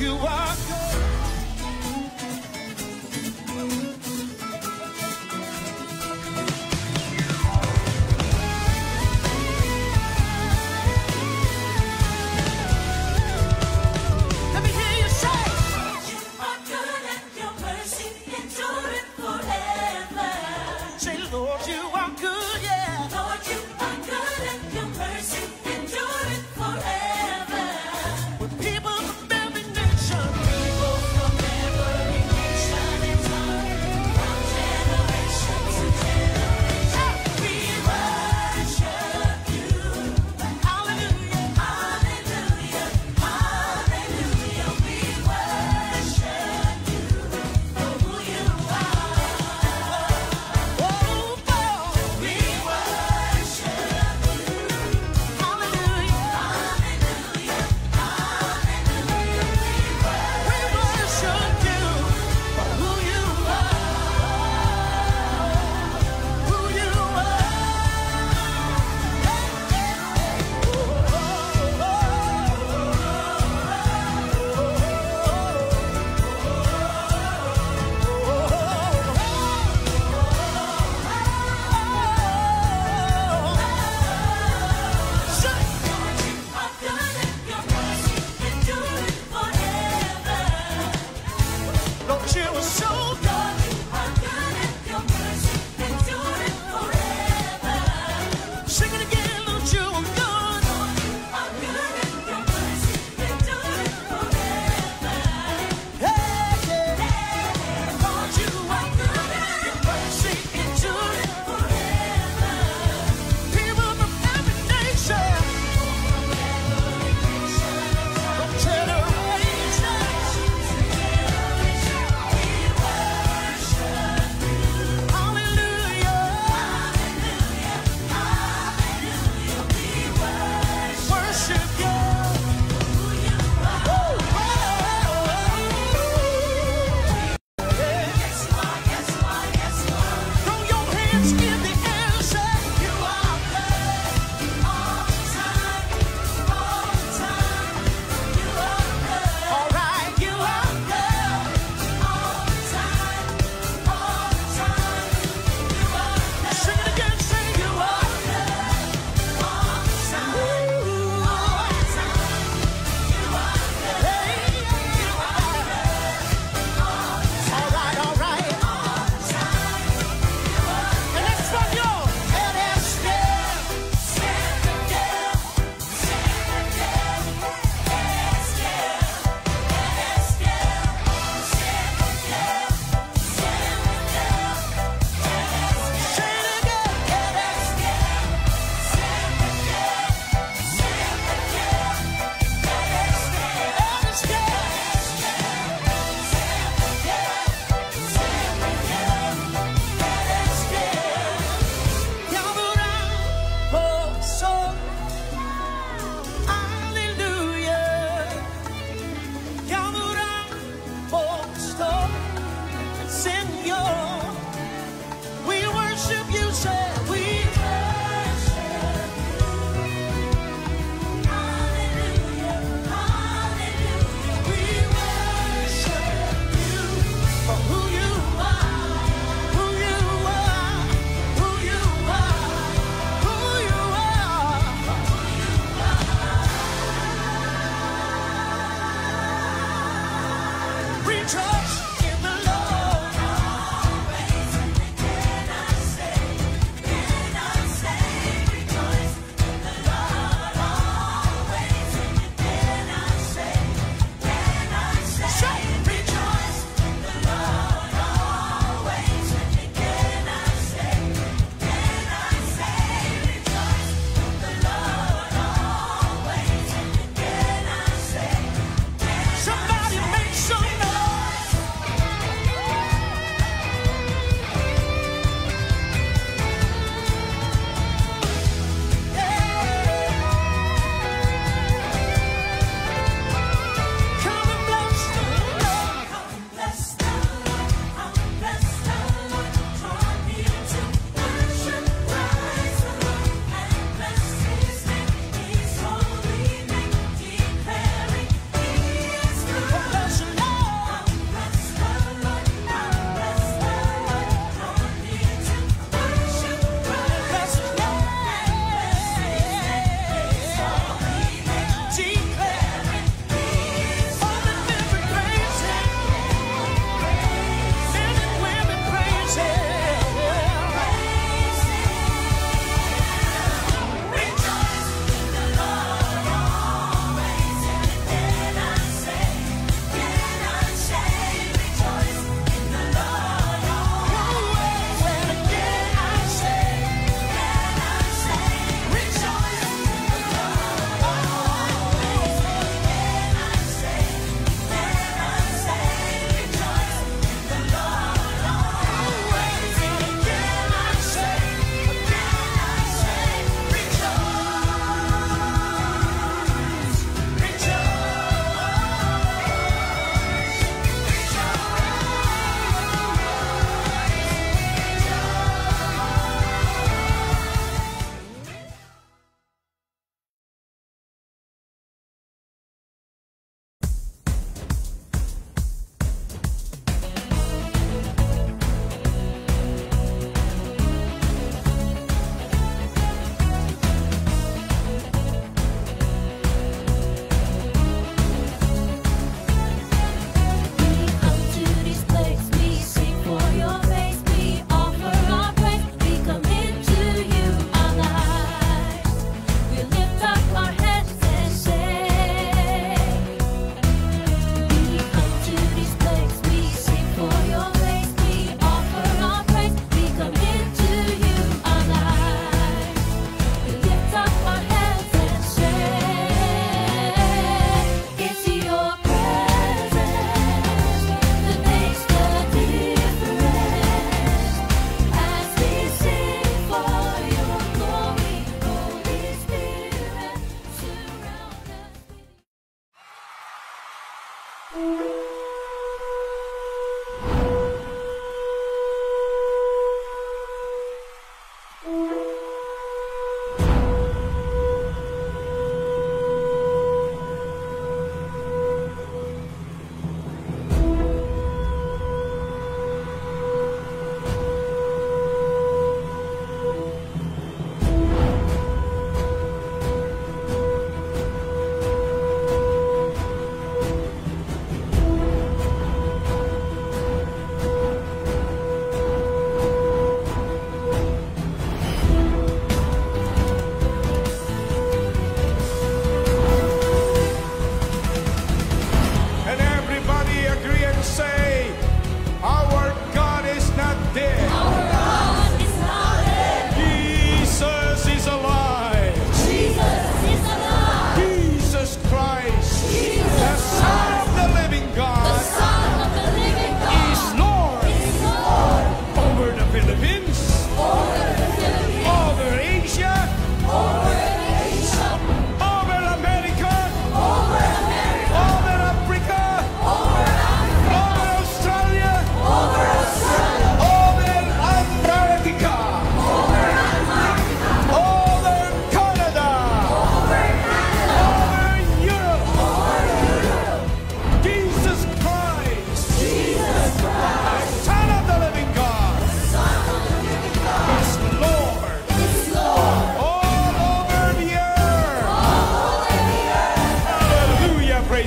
you are good. Let me hear you say, you are good and your mercy endureth forever. Say, Lord, you are good, yeah. Lord, you are good and your mercy endureth forever. With people from every nation.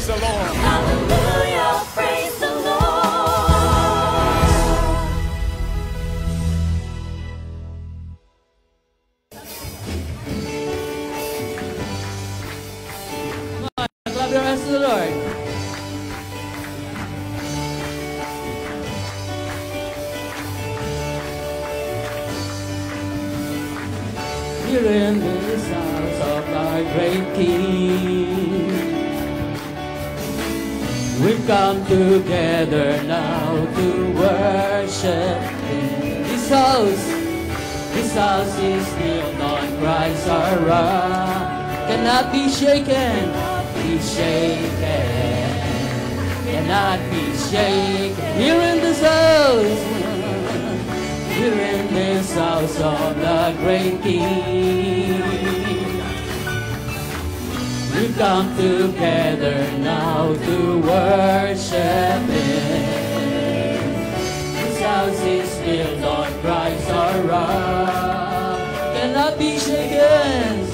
the Lord. Hallelujah, praise the Lord. Clap your hands to the Lord. Here in this house of our great King, we've come together now to worship Him. This house is built on Christ our rock, cannot be shaken, cannot be shaken. Here in this house. Here in this house of the great King, we've come together now to worship Him. This house is built on Christ our rock, cannot be shaken,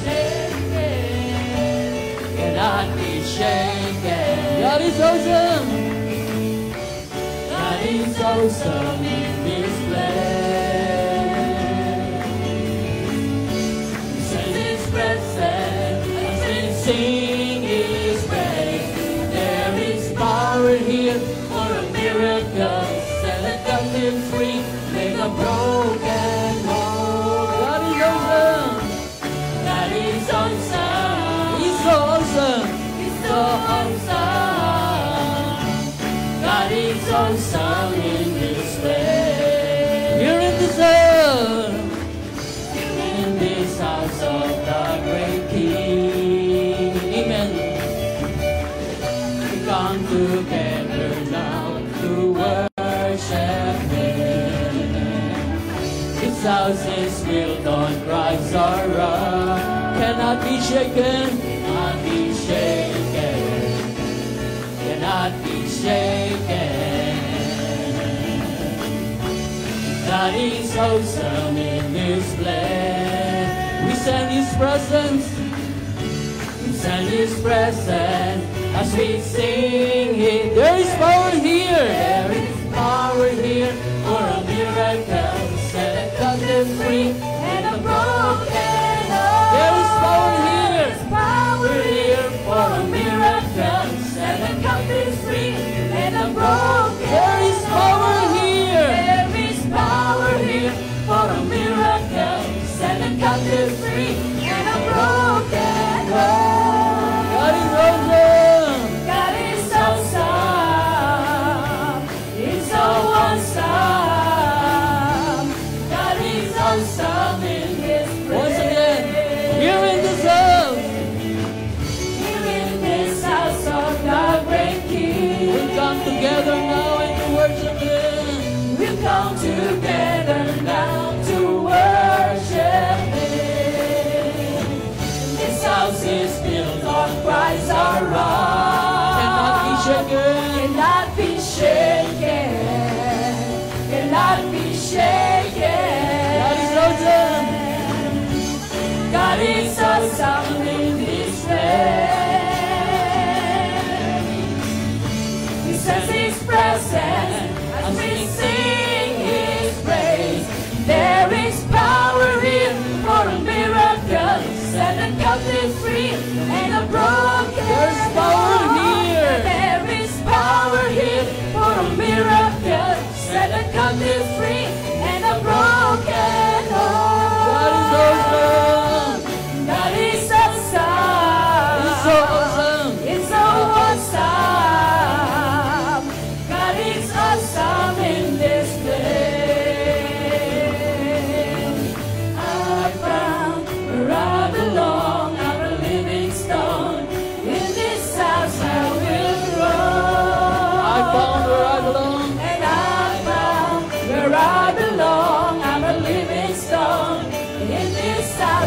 cannot be shaken. God is awesome. God is awesome in this place. Sing His praise. There is power here for a miracle. Set the captive free, make a broken whole. God is awesome. God is awesome. He's so awesome. He's so awesome. God is awesome in this place. Here in this house. Here in this house of the great King. Come together now to worship Him. This house is built on Christ our rock, cannot be shaken, cannot be shaken, cannot be shaken. God is awesome in this place. We send His presence, we send His presence. As we sing it, there is power here. There is power here for a miracle. Set a captive free and a broken heart. There is power here. Power here for a miracle. Set a captive free and a broken heart. There is power here. There is power here for a miracle. Set a captive free and a broken heart. God is awesome. Once again, here in this house, here in this house of the great King, we come together now and to worship Him. We come together now to worship Him. This house is built on Christ our rock, cannot be shaken, cannot be shaken, cannot be shaken. God is awesome in this place. He sense His presence as we sing His praise. There is power here for a miracle. Set the captive free and a broken heart. There's power here. There is power here for a miracle. Set the captive free and a broken heart. God is awesome. God is awesome. It's so awesome. It's so awesome. God is awesome in this place. I found where I belong. I'm a living stone. In this house I will grow. I found where I belong. And I found where I belong. I'm a living stone. In this house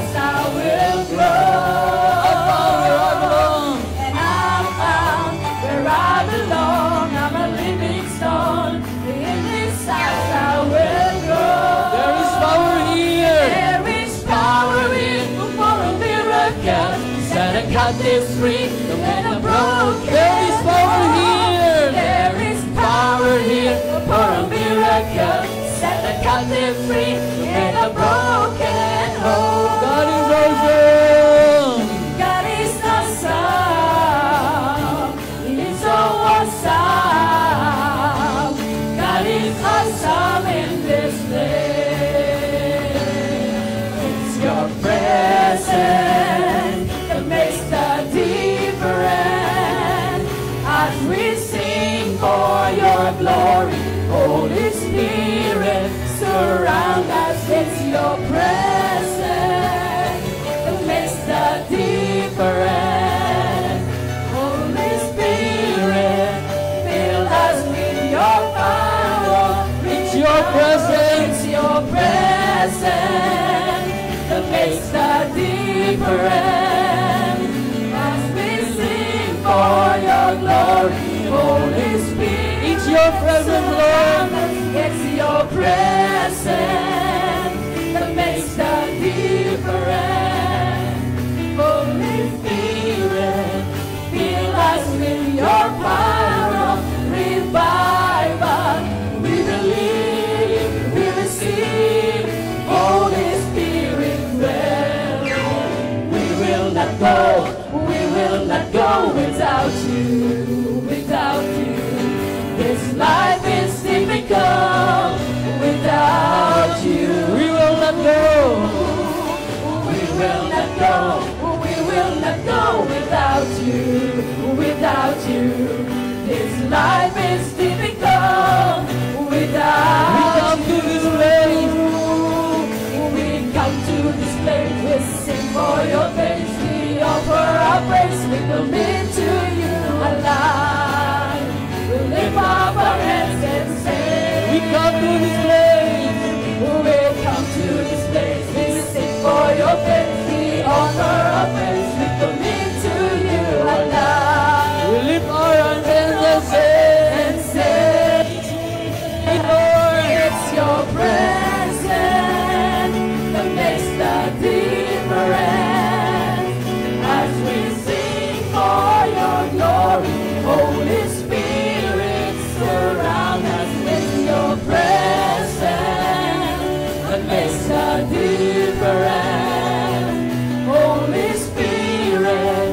captives free, and the broken. There is power here. There is Power here for a miracle. set the captive free, and the broken whole. God is awesome. God is awesome. He's so awesome. God is awesome in this place. It's your presence that makes the difference. As we sing for your glory, Holy Spirit, surround us. It's your presence that makes the difference. Holy Spirit, fill us with your power. It's your presence. It's your presence that makes the difference. As we sing for your glory, Holy Spirit, It's your presence, Lord. it's your presence that makes the difference. Holy Spirit, fill us with your power, revive us. We believe, we receive. Holy Spirit, well, we will not go without you, without you. This life is difficult without you. We will not go. We will not go. We will not go without you, without you. This life is difficult without We come to this place. We come to this place. We sing for your face. We offer our praise. We commit to you alive. We lift up our hands and say, We come to this place. we come to this place. We sing for your face. We offer our praise. We commit to you alive. We lift our hands and say, Lord, It's your presence that makes the difference. As we sing for your glory, Holy Spirit, surround us with your presence that makes the difference. Holy Spirit,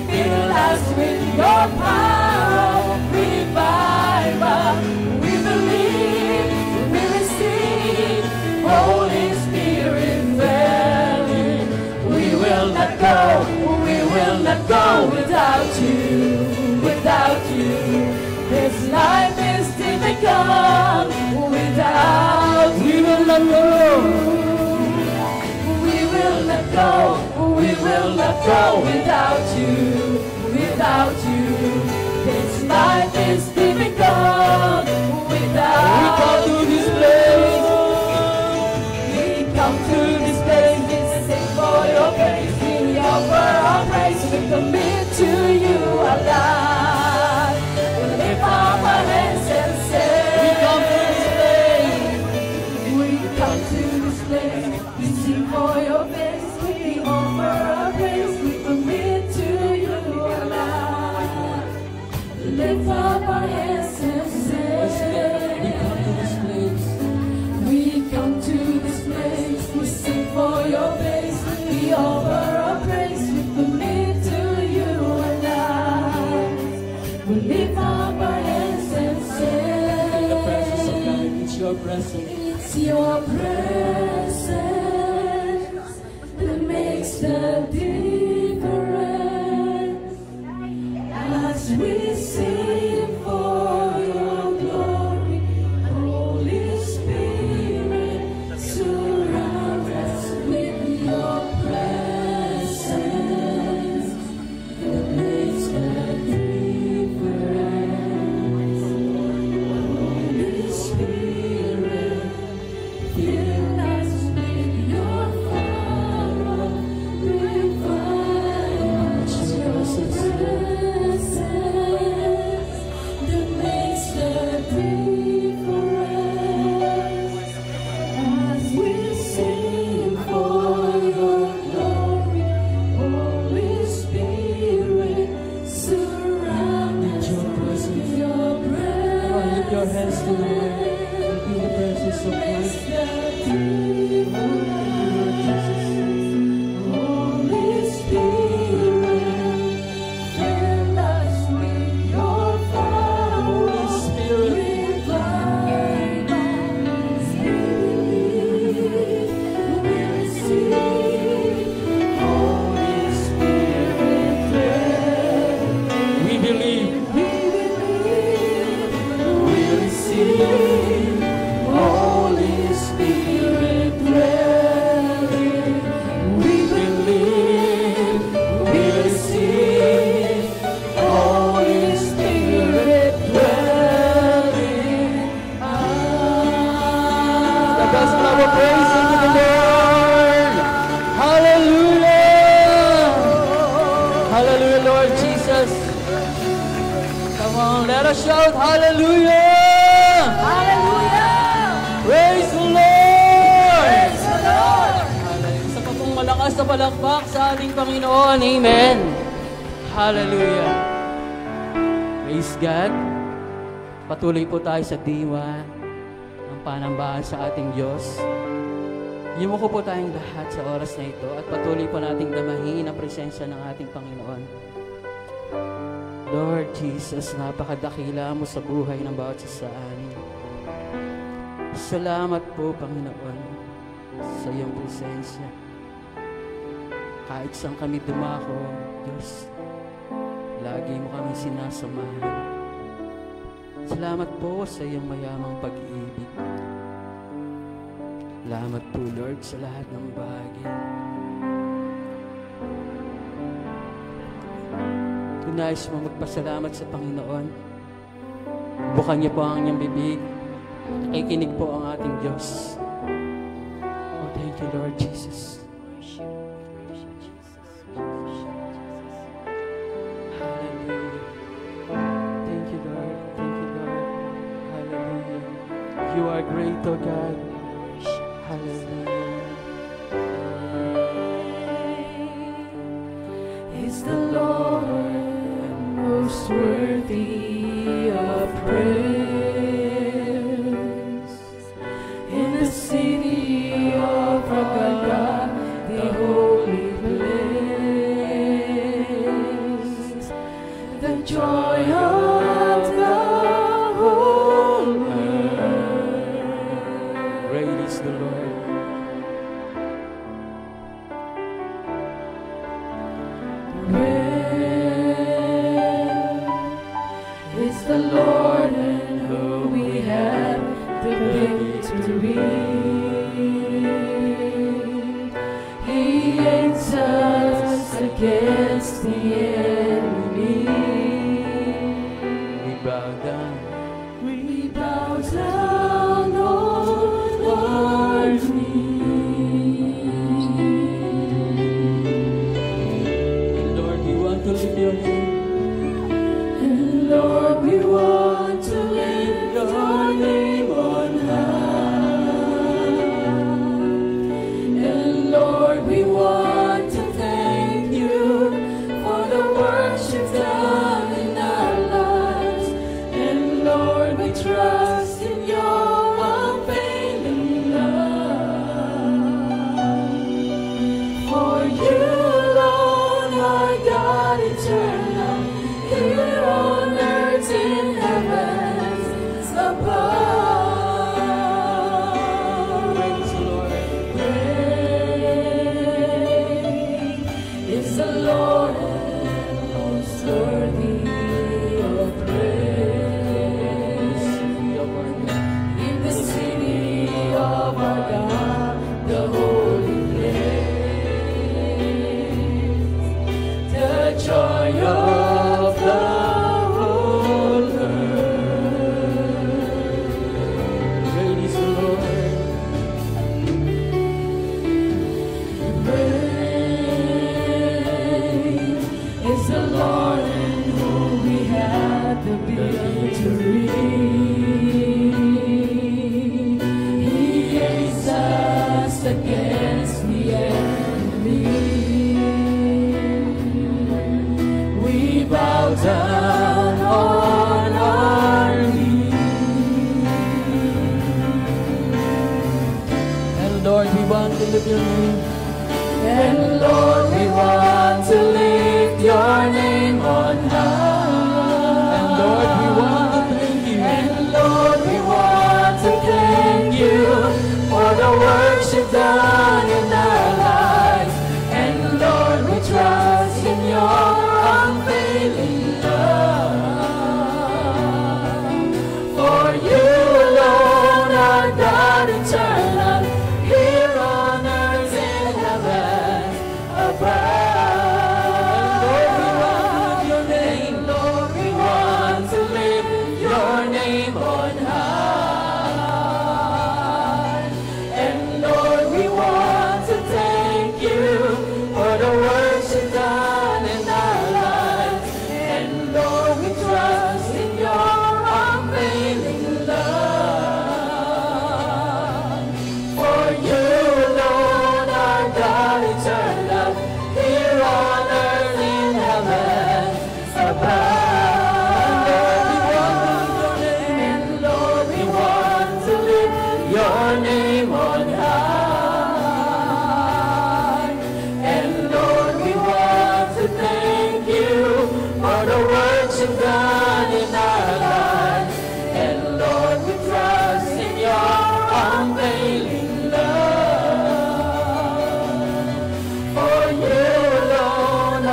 fill us with your power, revive us. We believe, we receive. Holy Spirit, well, we will not go without you, without you. This life is difficult without you. we will not go. We will not go, we will not go without you, without you. This life is difficult without We come to this place. We come to this place, we sing for your praise. We offer our praise, we commit to you alive. We lift up our hands and say, We come to this place. we come to this place, we sing for your face, we offer our praise, we commit to you alive. Hallelujah, Lord Jesus. Come on, let us shout hallelujah! Hallelujah! Praise the Lord! Praise the Lord! Hallelujah. Isa pa pong malakas na palakpak sa ating Panginoon. Amen. Hallelujah. Praise God. Patuloy po tayo sa diwa ng panambahan sa ating Diyos. Yumuko po tayong lahat sa oras na ito at patuloy po nating damahin ang presensya ng ating Panginoon. Lord Jesus, napakadakila mo sa buhay ng bawat isa sa amin. Salamat po, Panginoon, sa iyong presensya. Kahit saan kami dumako, Diyos, lagi mo kami sinasamahan. Salamat po sa iyong mayamang pag-ibig. Salamat po, Lord, sa lahat ng bagay. Kung nais mo magpasalamat sa Panginoon, bukan niyo po ang inyong bibig. Nakikinig po ang ating Diyos. Oh, thank you, Lord Jesus. Hallelujah. Thank you, Lord. Thank you, Lord. Hallelujah. You are great, O God. Hallelujah. Is the Lord most worthy of praise? In the city of our God, the holy place, the joy of the whole earth. Great is the Lord. Is the Lord in whom we have the victory. He aids us against the enemy. We bow down. We bow down on our knees. And Lord, we want to lift your name. Lord, we want to lift your name on high. And Lord, we want to thank you for the work you've done in our lives. And Lord, we trust in your unfailing love. For you alone are God eternal, here on earth in heavens above. Praise the Lord. Great is the Lord and most worthy of praise. In the city of our God, the holy place, the joy of the whole earth. Great is the Lord. Great is the Lord in whom we have the victory. He aids us against the enemy. We bow down on our knees. And Lord, we want to lift your name. And Lord, we want to lift your name on high. And Lord, we want to thank you. And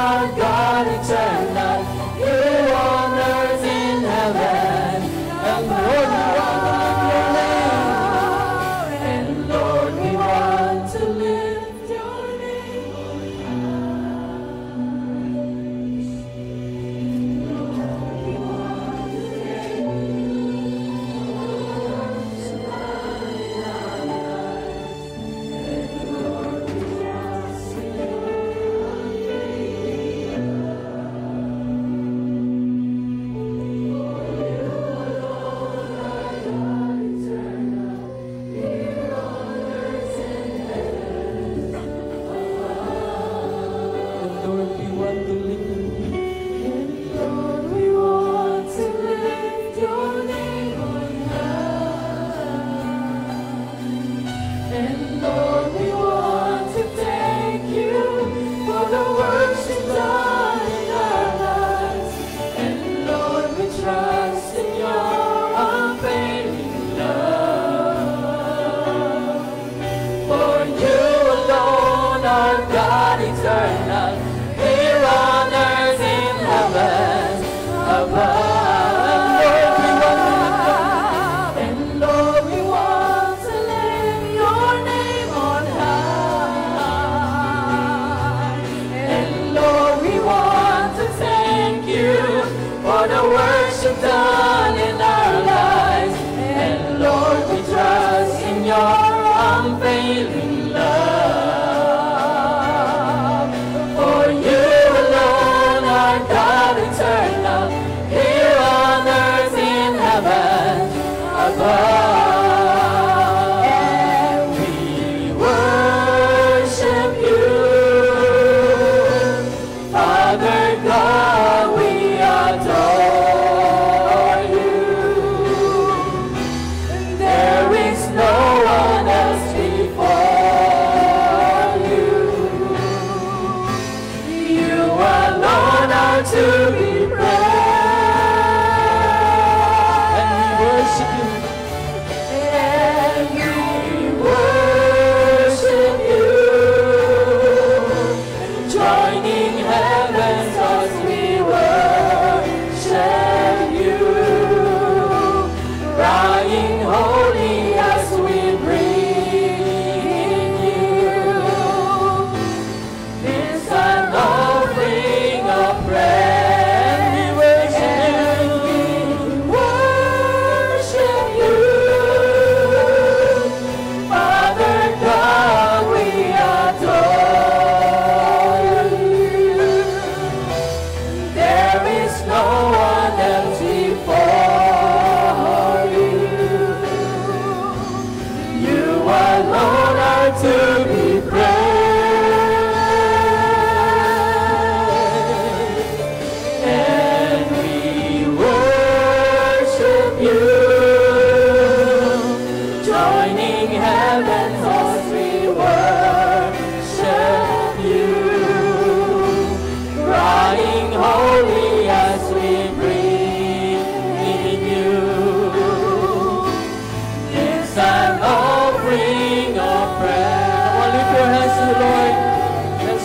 our God eternal, here on earth in heaven. And Lord, we want to lift your name.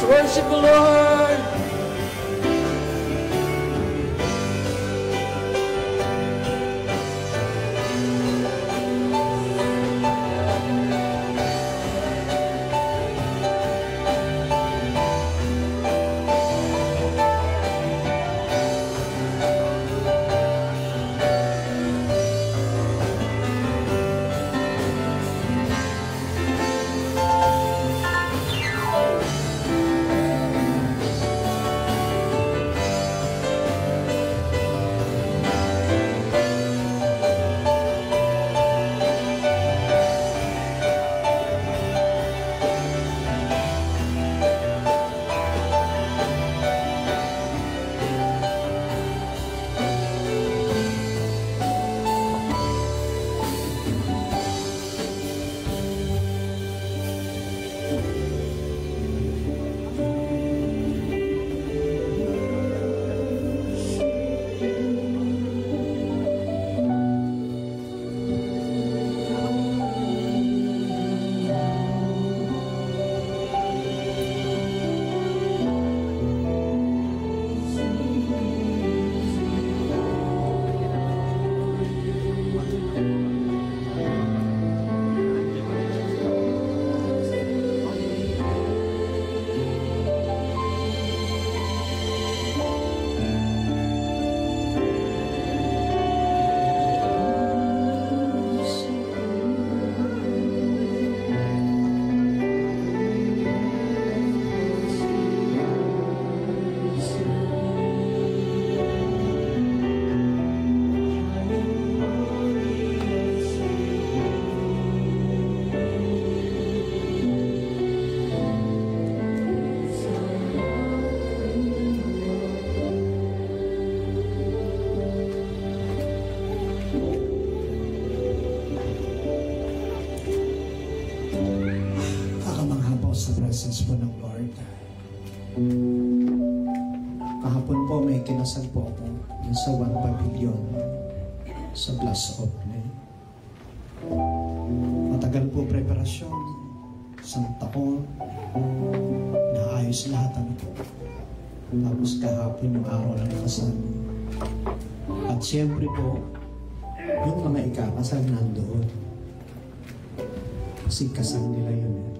Worship the Lord. ikinasal po ako yung sa One Pavilion sa Glass Open. Matagal po preparasyon, isang taon, naayos lahat ang ito. Tapos kahapon yung araw ng kasal. At siyempre po, yung mga ikakasal nandoon. Kasi kasal nila yun eh.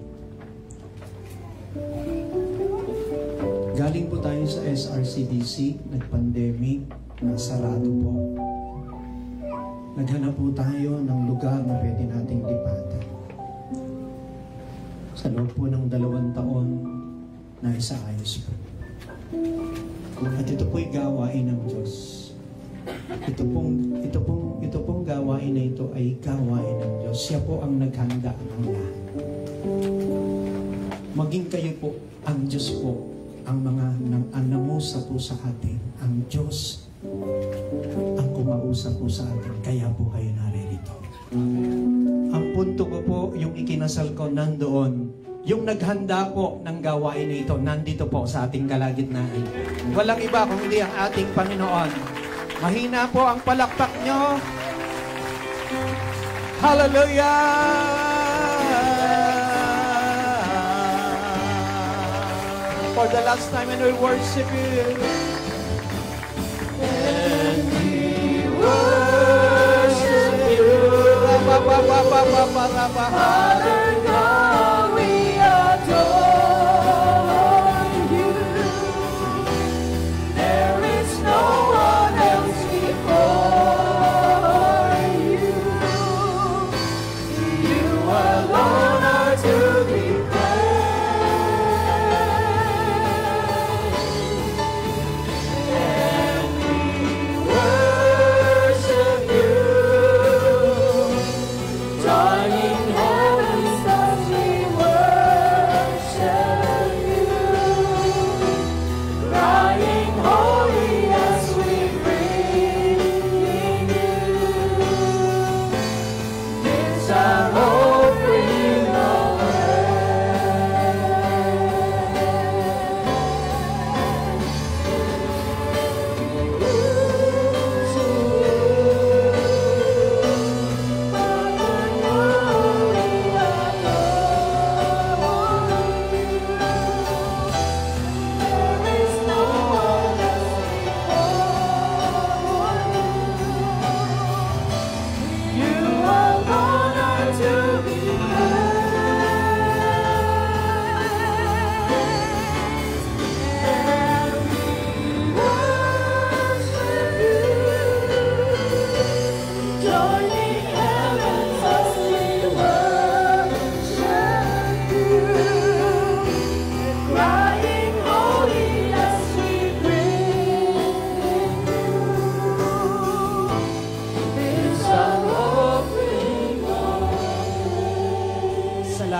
Galing po tayo sa SRCDC, nag-pandemic, nasarado po. Naghanap po tayo ng lugar na pwede nating lipatan. Sa loob po ng 2 taon, naisaayos po. At ito po'y gawain ng Diyos. Ito pong gawain na ito ay gawain ng Diyos. Siya po ang naghanda ng lahat. Maging kayo po, ang Diyos po, ang mga nangamusa po sa atin, ang Diyos ang kumausap po sa atin, kaya po kayo naririto. Ang punto ko po, yung ikinasal ko nandoon, yung naghanda po ng gawain na ito, nandito po sa ating kalagitnaan. Walang iba kundi ang ating Panginoon. Mahina po ang palakpak nyo. Hallelujah! For the last time and we worship you. And we worship you. Father God, we adore you. There is no one else before you. You alone are to be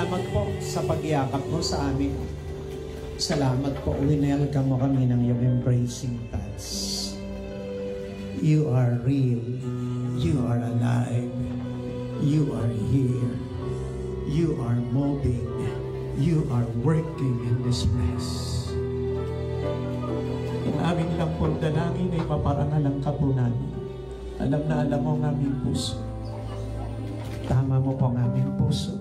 salamat po sa pagyakap mo sa amin. Salamat po, winelcome mo kami ng iyong embracing touch. You are real. You are alive. You are here. You are moving. You are working in this place. Ang aming lang pong dalangin ay maparangal ang kapunan. Alam na alam mo ang aming puso. Tama mo po ang aming puso.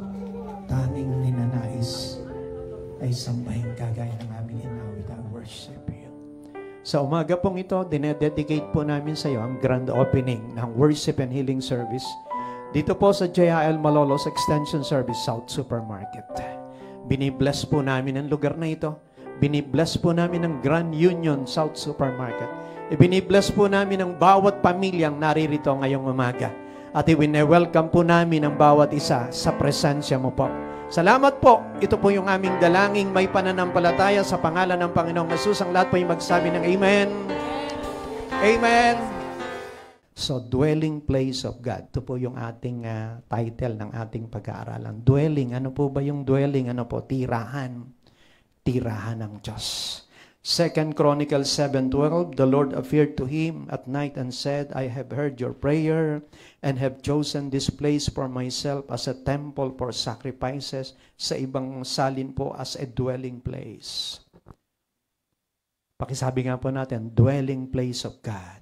Tanging ninanais ay sambahin kagaya ng aming inawit ang worship you. Sa umaga pong ito, dinededicate po namin sa iyo ang grand opening ng worship and healing service dito po sa JIL Malolos Extension Service South Supermarket. Binibless po namin ang lugar na ito. Binibless po namin ang Grand Union South Supermarket. Ibinibless po namin ang bawat pamilyang naririto ngayong umaga. At i-welcome po namin ang bawat isa sa presensya mo po. Salamat po. Ito po yung aming dalangin may pananampalataya sa pangalan ng Panginoong Jesus. Ang lahat po yung magsabi ng Amen. Amen. So, dwelling place of God. Ito po yung ating title ng ating pag-aaralan. Dwelling. Ano po ba yung dwelling? Ano po? Tirahan. Tirahan ng Diyos. 2 Chronicles 7:12, the Lord appeared to him at night and said, I have heard your prayer and have chosen this place for myself as a temple for sacrifices. Sa ibang salin po, as a dwelling place. Pakisabi nga po natin, dwelling place of God.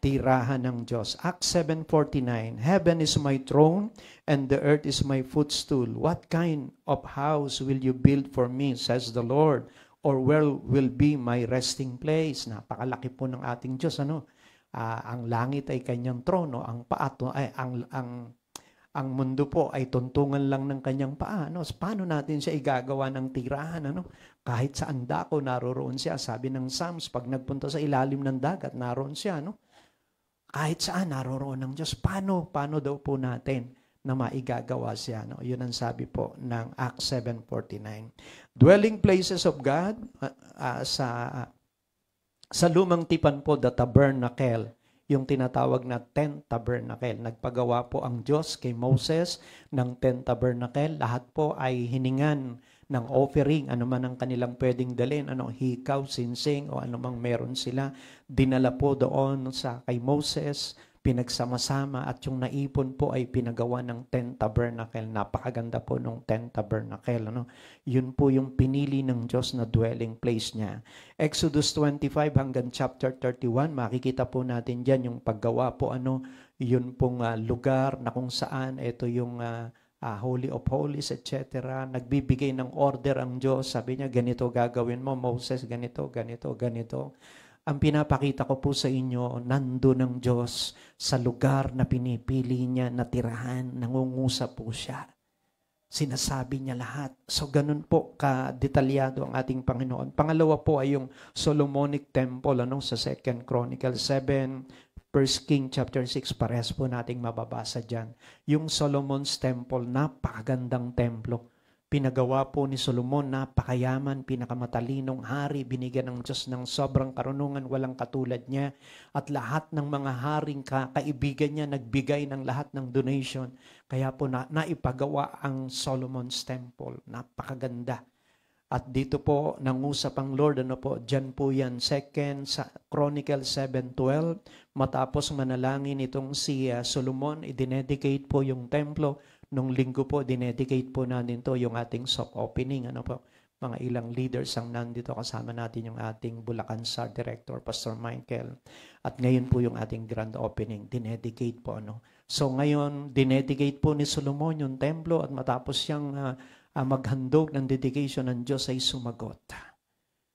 Tirahan ng Diyos. Acts 7:49, Heaven is my throne and the earth is my footstool. What kind of house will you build for me, says the Lord? Or where will be my resting place? Napakalaki po ng ating Diyos. Ang langit ay kanyang trono, ang paa ay ang mundo po ay tuntungan lang ng kanyang paa. Paano natin siya igagawa ng tirahan? Kahit saan dako, naroroon siya. Sabi ng Psalms, pag nagpunta sa ilalim ng dagat, naroon siya. Kahit saan, naroroon ng Diyos. Paano daw po natin na maigagawa siya? Yun ang sabi po ng Acts 7:49. Dwelling places of God, sa lumang tipan po, the tabernacle, yung tinatawag na tent tabernacle. Nagpagawa po ang Diyos kay Moses ng tent tabernacle. Lahat po ay hiningan ng offering, ano man ang kanilang pwedeng dalhin, hikaw, sinsing, o ano mang meron sila. Dinala po doon kay Moses, pinagsama-sama, at yung naipon po ay pinagawa ng tent tabernacle. Napakaganda po ng tent tabernacle. Yun po yung pinili ng Diyos na dwelling place niya. Exodus 25 hanggang chapter 31, makikita po natin dyan yung paggawa po, yun pong lugar na kung saan ito yung Holy of Holies, etc. Nagbibigay ng order ang Diyos. Sabi niya, ganito gagawin mo, Moses, ganito, ganito, ganito. Ang pinapakita ko po sa inyo, nandun ang Diyos sa lugar na pinipili niya na tirahan, nangungusap po siya. Sinasabi niya lahat. So ganun po ka-detalyado ang ating Panginoon. Pangalawa po ay yung Solomonic Temple, sa 2 Chronicles 7, 1 King chapter 6, parehas po nating mababasa dyan. Yung Solomon's Temple, napakagandang templo. Pinagawa po ni Solomon, napakayaman, pinakamatalinong hari, binigyan ng Diyos ng sobrang karunungan, walang katulad niya. At lahat ng mga haring kaibigan niya, nagbigay ng lahat ng donation. Kaya po naipagawa ang Solomon's Temple. Napakaganda. At dito po, nangusap ang Lord, dyan po yan, 2 Chronicles 7:12, matapos manalangin itong si Solomon, i-dedicate po yung templo. Nung linggo po, dinedicate po natin to yung ating soft opening. Mga ilang leaders ang nandito, kasama natin yung ating Bulacan SAR Director, Pastor Michael. At ngayon po yung ating grand opening, dinedicate po. So ngayon, dinedicate po ni Solomon yung templo at matapos siyang maghandog ng dedication ng Diyos ay sumagot.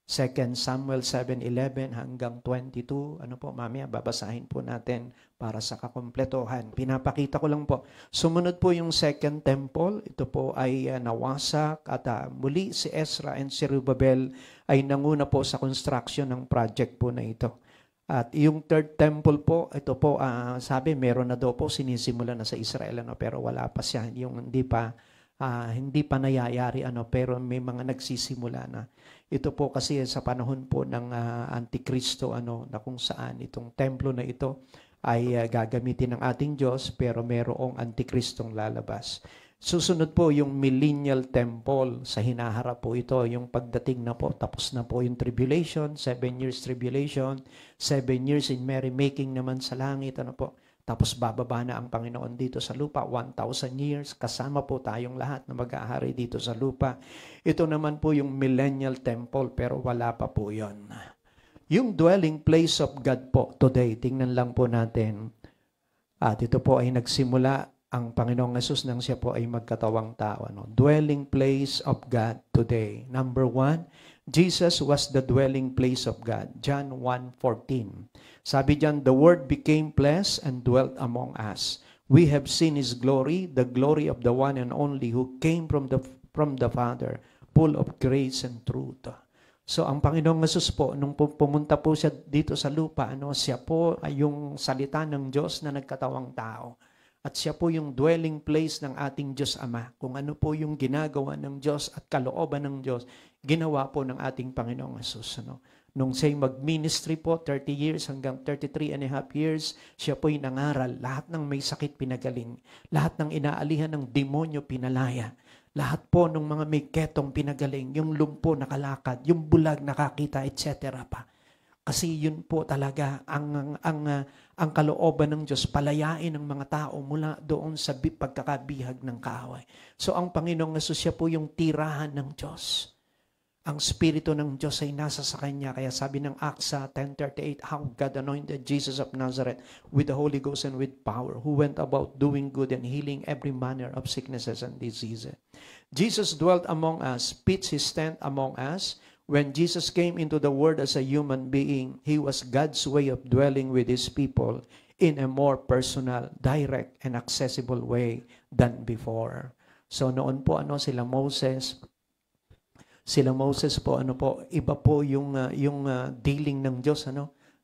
2 Samuel 7:11 hanggang 22. Mamaya babasahin po natin para sa kakompletohan. Pinapakita ko lang po. Sumunod po yung second temple. Ito po ay nawasak at muli si Ezra and si Zerubbabel ay nanguna po sa construction ng project po na ito. At yung third temple po, ito po sabi meron na daw po sinisimula na sa Israel pero wala pa siya. Yung hindi pa nayayari pero may mga nagsisimula na. Ito po kasi sa panahon po ng Antikristo na kung saan itong templo na ito ay gagamitin ng ating Diyos pero mayroong Antikristong lalabas. Susunod po yung millennial temple. Sa hinaharap po ito, yung pagdating na po, tapos na po yung tribulation, 7 years tribulation, 7 years in merrymaking naman sa langit, Tapos bababa na ang Panginoon dito sa lupa, 1,000 years, kasama po tayong lahat na mag-aahari dito sa lupa. Ito naman po yung millennial temple, pero wala pa po yon. Yung dwelling place of God po today, tingnan lang po natin. At ito po ay nagsimula ang Panginoong Hesus nang siya po ay magkatawang tao. Dwelling place of God today. Number 1, Jesus was the dwelling place of God. John 1:14. Sabi diyan, the Word became flesh and dwelt among us. We have seen His glory, the glory of the one and only who came from the Father, full of grace and truth. So ang Panginoong Hesus po, nung pumunta po siya dito sa lupa, siya po ay yung salita ng Diyos na nagkatawang tao. At siya po yung dwelling place ng ating Diyos Ama. Kung ano po yung ginagawa ng Diyos at kalooban ng Diyos, ginawa po ng ating Panginoong Hesus. Nung siya'y mag-ministry po, 30 years hanggang 33 and a half years, siya po'y nangaral. Lahat ng may sakit pinagaling. Lahat ng inaalihan ng demonyo pinalaya. Lahat po ng mga may ketong pinagaling. Yung lumpo nakalakad, yung bulag nakakita, etc. pa. Kasi yun po talaga ang kalooban ng Diyos, palayain ang mga tao mula doon sa pagkakabihag ng kaaway. So ang Panginoong Hesus, siya po yung tirahan ng Diyos. Ang Espiritu ng Diyos ay nasa sa kanya. Kaya sabi ng Acts 10:38, how God anointed Jesus of Nazareth with the Holy Ghost and with power, who went about doing good and healing every manner of sicknesses and diseases. Jesus dwelt among us, pitched his tent among us. When Jesus came into the world as a human being, he was God's way of dwelling with his people in a more personal, direct, and accessible way than before. So noon po sila Moses po iba po yung dealing ng Diyos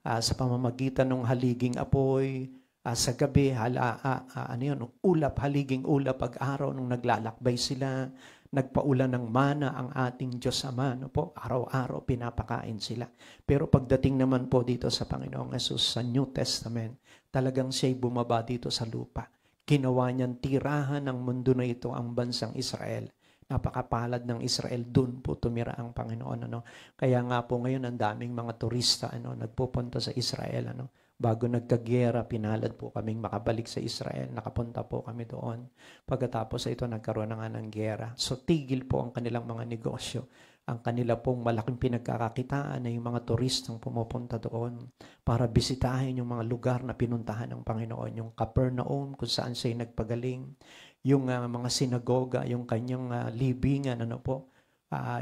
sa pamamagitan ng haliging apoy sa gabi haliging ulap pag-araw nung naglalakbay sila, nagpaulan ng mana ang ating Diyos Ama araw-araw pinapakain sila. Pero pagdating naman po dito sa Panginoong Hesus sa New Testament, talagang siya'y bumaba dito sa lupa. Ginawa niyang tirahan ng mundo na ito ang bansang Israel. Napakapalad ng Israel, doon po tumira ang Panginoon. Kaya nga po ngayon ang daming mga turista nagpupunta sa Israel. Bago nagkagera, pinalad po kaming makabalik sa Israel. Nakapunta po kami doon. Pagkatapos ito, nagkaroon na nga ng gera. So tigil po ang kanilang mga negosyo. Ang kanila pong malaking pinagkakakitaan ay yung mga turistang pumupunta doon para bisitahin yung mga lugar na pinuntahan ng Panginoon. Yung Capernaum kung saan siya nagpagaling. Yung mga sinagoga, yung kanyang libingan,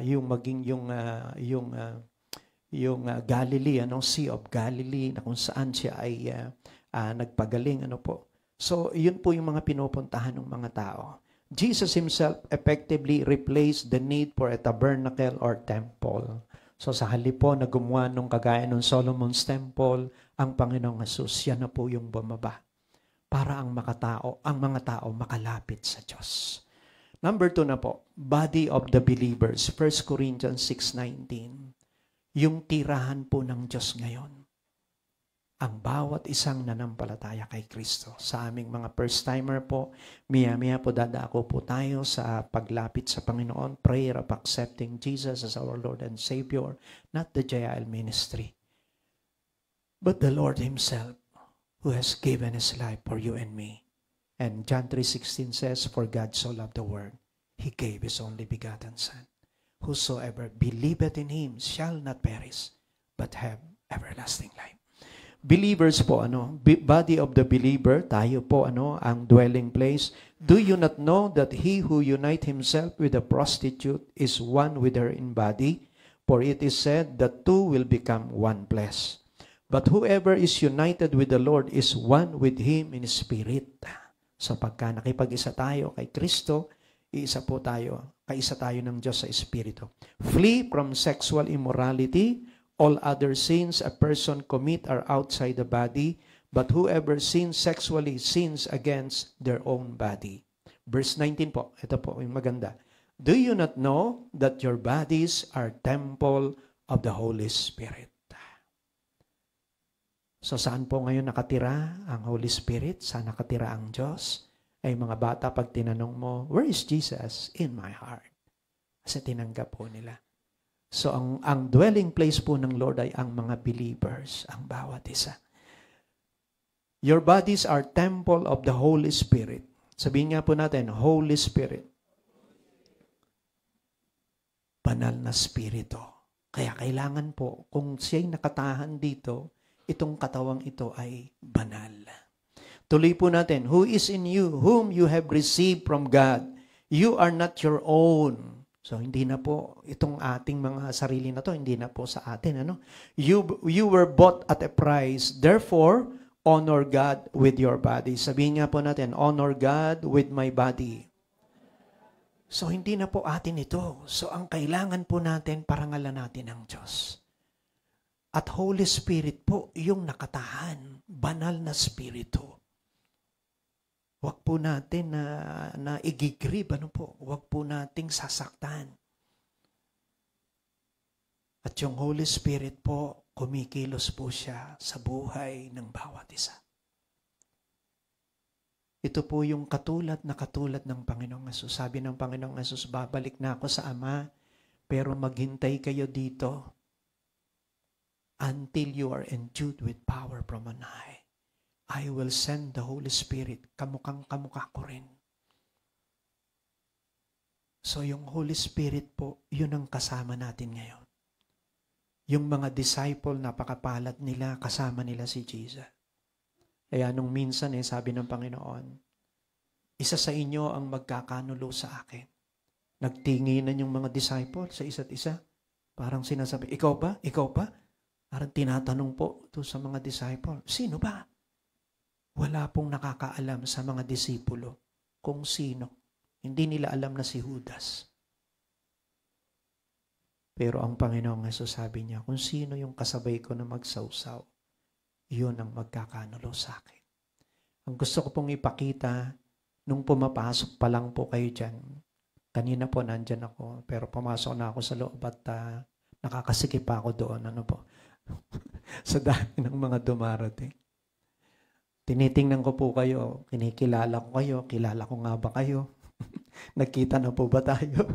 yung maging yung Galilee, Sea of Galilee, na kung saan siya ay nagpagaling, So, yun po yung mga pinupuntahan ng mga tao. Jesus himself effectively replaced the need for a tabernacle or temple. So, sa halip po na gumawa nung kagaya ng Solomon's Temple, ang Panginoong Hesus, yan na po yung bumaba para ang mga tao makalapit sa Diyos. Number 2 na po, body of the believers, 1 Corinthians 6:19. Yung tirahan po ng Diyos ngayon, ang bawat isang nanampalataya kay Kristo. Sa aming mga first-timer po, miya-miya po dadako po tayo sa paglapit sa Panginoon, prayer of accepting Jesus as our Lord and Savior, not the JIL ministry, but the Lord Himself, who has given His life for you and me. And John 3:16 says, for God so loved the world, He gave His only begotten Son. Whosoever believeth in Him shall not perish, but have everlasting life. Believers po, body of the believer, tayo po, ang dwelling place. Do you not know that he who unite himself with a prostitute is one with her in body? For it is said that two will become one flesh. But whoever is united with the Lord is one with Him in spirit. So pagka nakipag-isa tayo kay Kristo, kaisa tayo ng Diyos sa Espiritu. Flee from sexual immorality. All other sins a person commit are outside the body, but whoever sins sexually sins against their own body. Verse 19 po, ito po yung maganda. Do you not know that your bodies are temple of the Holy Spirit? So saan po ngayon nakatira ang Holy Spirit? Saan nakatira ang Diyos? Ay mga bata, pag tinanong mo, where is Jesus? In my heart. Kasi tinanggap po nila. So ang dwelling place po ng Lord ay ang mga believers, ang bawat isa. Your bodies are temple of the Holy Spirit. Sabihin nga po natin, Holy Spirit. Banal na Spirito. Kaya kailangan po, kung siya'y nakatahan dito, itong katawang ito ay banal. Tuloy po natin, who is in you, whom you have received from God. You are not your own. So, hindi na po, itong ating mga sarili na to, hindi na po sa atin. You were bought at a price. Therefore, honor God with your body. Sabihin nga po natin, honor God with my body. So, hindi na po atin ito. So, ang kailangan po natin, parangalan natin ang Diyos. At Holy Spirit po, yung nakatahan, banal na Spirito. Huwag po natin na igigrib, Huwag po nating sasaktan. At yung Holy Spirit po, kumikilos po siya sa buhay ng bawat isa. Ito po yung katulad ng Panginoong Hesus. Sabi ng Panginoong Hesus, babalik na ako sa Ama, pero maghintay kayo dito until you are endued with power from on high. I will send the Holy Spirit. Kamukha ko rin. So yung Holy Spirit po, yun ang kasama natin ngayon. Yung mga disciple, napakapalad nila, kasama nila si Jesus. Kaya nung minsan sabi ng Panginoon, isa sa inyo ang magkakanulo sa akin. Nagtinginan yung mga disciple sa isa't isa. Parang sinasabi, ikaw ba? Ikaw ba? Parang tinatanong po ito sa mga disciple, sino ba? Wala pong nakakaalam sa mga disipulo kung sino. Hindi nila alam na si Judas. Pero ang Panginoong Hesus sabi niya, kung sino yung kasabay ko na magsawsaw, yun ang magkakanulo sa akin. Ang gusto ko pong ipakita, nung pumapasok pa lang po kayo dyan, kanina po nandyan ako, pero pumasok na ako sa loob at nakakasikip pa ako doon. Ano po? Sa dami ng mga dumarating. Tinitingnan ko po kayo, kinikilala ko kayo, kilala ko nga ba kayo? Nagkita na po ba tayo?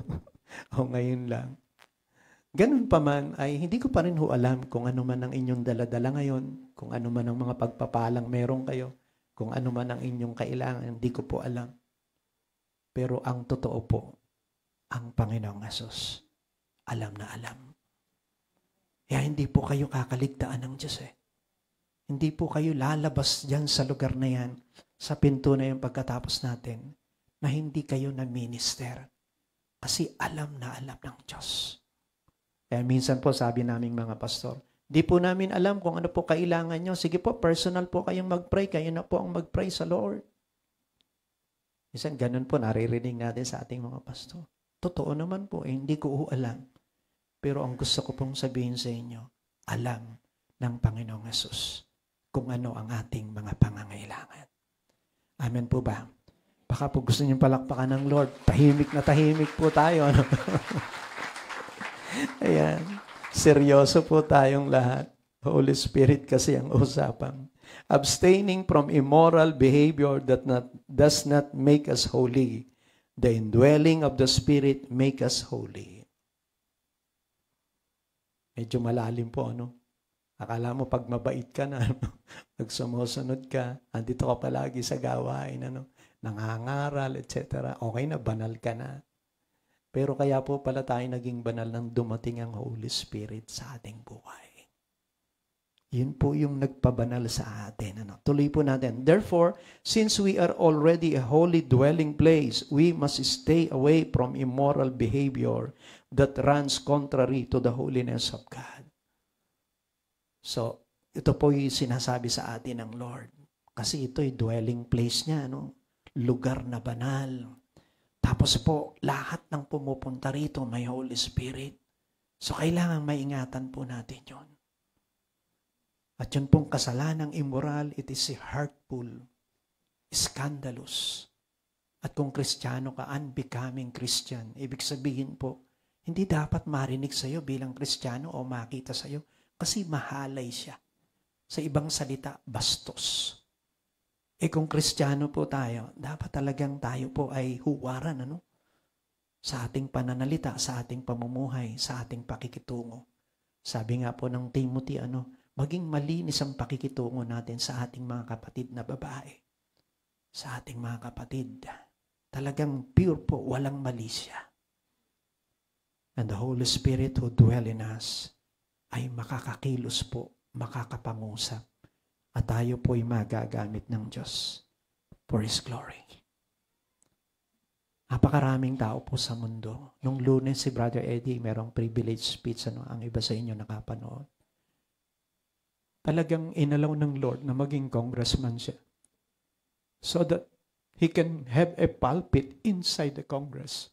O ngayon lang. Ganun pa man ay hindi ko pa rin alam kung ano man ang inyong daladala ngayon, kung ano man ang mga pagpapalang meron kayo, kung ano man ang inyong kailangan, hindi ko po alam. Pero ang totoo po, ang Panginoong Hesus, alam na alam. Kaya hindi po kayo kakaligtaan ng Diyos Hindi po kayo lalabas dyan sa lugar na yan, sa pinto na yung pagkatapos natin, na hindi kayo na-minister. Kasi alam na alam ng Diyos. Kaya minsan po sabi naming mga pastor, di po namin alam kung ano po kailangan nyo. Sige po, personal po kayong mag-pray. Kayo na po ang mag-pray sa Lord. Minsan ganun po naririnig natin sa ating mga pastor. Totoo naman po, hindi ko alam. Pero ang gusto ko pong sabihin sa inyo, alam ng Panginoong Hesus kung ano ang ating mga pangangailangan. Amen po ba? Baka po gusto niyong palakpakan ng Lord, tahimik na tahimik po tayo. Ano? Ayan. Seryoso po tayong lahat. Holy Spirit kasi ang usapan. Abstaining from immoral behavior that does not make us holy. The indwelling of the Spirit make us holy. Medyo malalim po, ano? Akala mo pag mabait ka na, ano? Pag sumusunod ka, andito ka palagi sa gawain, ano? Nangangaral, etc. Okay na, banal ka na. Pero kaya po pala tayo naging banal nang dumating ang Holy Spirit sa ating buhay. Yun po yung nagpabanal sa atin. Ano? Tuloy po natin. Therefore, since we are already a holy dwelling place, we must stay away from immoral behavior that runs contrary to the holiness of God. So, ito po yung sinasabi sa atin ng Lord. Kasi ito yung dwelling place niya, no? Lugar na banal. Tapos po, lahat ng pumupunta rito may Holy Spirit. So, kailangan maingatan po natin yon. At yun pong kasalanang immoral, it is hurtful, scandalous. At kung Kristiyano ka, unbecoming Christian, ibig sabihin po, hindi dapat marinig sa'yo bilang Kristiyano o makita sa'yo kasi mahalay siya. Sa ibang salita, bastos. Kung Kristiyano po tayo, dapat talagang tayo po ay huwaran, ano? Sa ating pananalita, sa ating pamumuhay, sa ating pakikitungo. Sabi nga po ng Timothy, maging malinis ang pakikitungo natin sa ating mga kapatid na babae. Sa ating mga kapatid. Talagang pure po, walang mali siya. And the Holy Spirit who dwell in us ay makakakilos po, makakapangusap. At tayo po'y magagamit ng Diyos for His glory. Napakaraming tao po sa mundo. Nung Lunes, si Brother Eddie, merong privilege speech, ang iba sa inyo nakapanood. Talagang inalaw ng Lord na maging congressman siya. So that he can have a pulpit inside the Congress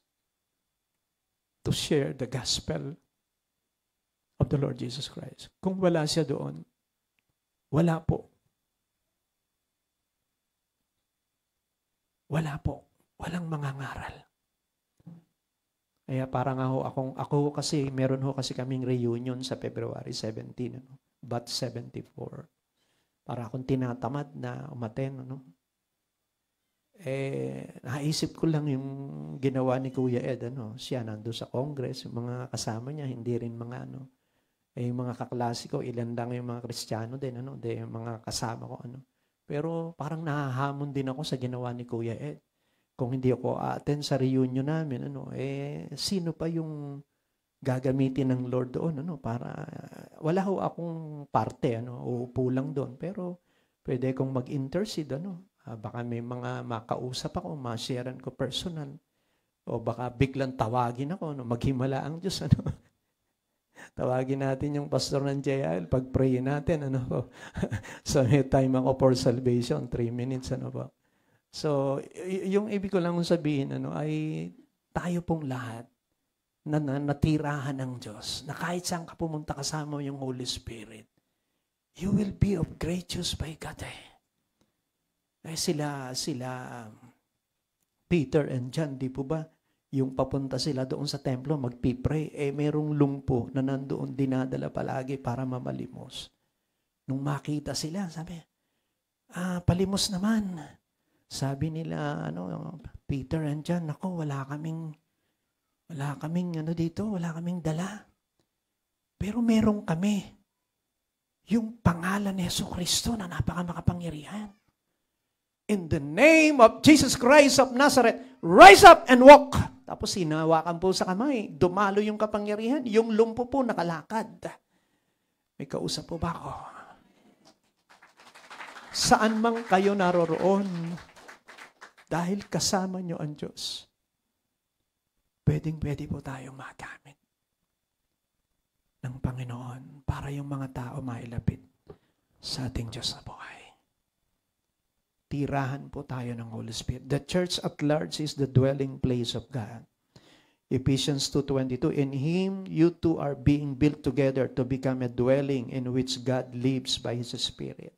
to share the gospel of the Lord Jesus Christ. Kung wala siya doon, wala po. Wala po. Walang mangangaral. Kaya parang ako kasi, meron kasi kaming reunion sa February 17, Bat 74. Para akong tinatamad na umaten, naisip ko lang yung ginawa ni Kuya Ed, siya nando sa Congress, yung mga kasama niya, hindi rin mga yung mga kaklase ko, ilan lang yung mga Kristiyano din, yung mga kasama ko, Pero parang nahahamon din ako sa ginawa ni Kuya Ed. Kung hindi ako attend sa reunion namin, sino pa yung gagamitin ng Lord doon, para wala ho akong parte, uupo lang doon. Pero pwede kong mag-intercede, baka may mga makausap ako, ma-sharean ko personal. O baka biglang tawagin ako, maghimala ang Diyos, Tawagin natin yung pastor ng JL, pag-pray natin, So may time ako for salvation, 3 minutes, po. So, yung ibig ko lang sabihin, ay tayo pong lahat na natirahan ng Diyos, na kahit saan ka pumunta kasama yung Holy Spirit, you will be of great use by God. Sila Peter and John, di po ba? Yung papunta sila doon sa templo, magpipray, merong lumpo na nandoon dinadala palagi para mamalimos. Nung makita sila, sabi, palimos naman. Sabi nila, Peter and John, wala kaming dito, wala kaming dala. Pero meron kami. Yung pangalan ni Jesucristo na napakamakapangyarihan. In the name of Jesus Christ of Nazareth, rise up and walk. Tapos hinawakan po sa kamay, dumalo yung kapangyarihan, yung lumpo po nakalakad. May kausap po ba ako? Saan mang kayo naroroon, dahil kasama nyo ang Diyos, pwede po tayong magamit ng Panginoon para yung mga tao mailapit sa ating Diyos na buhay. Tirahan po tayo ng Holy Spirit. The church at large is the dwelling place of God. Ephesians 2:22, in Him you two are being built together to become a dwelling in which God lives by His Spirit.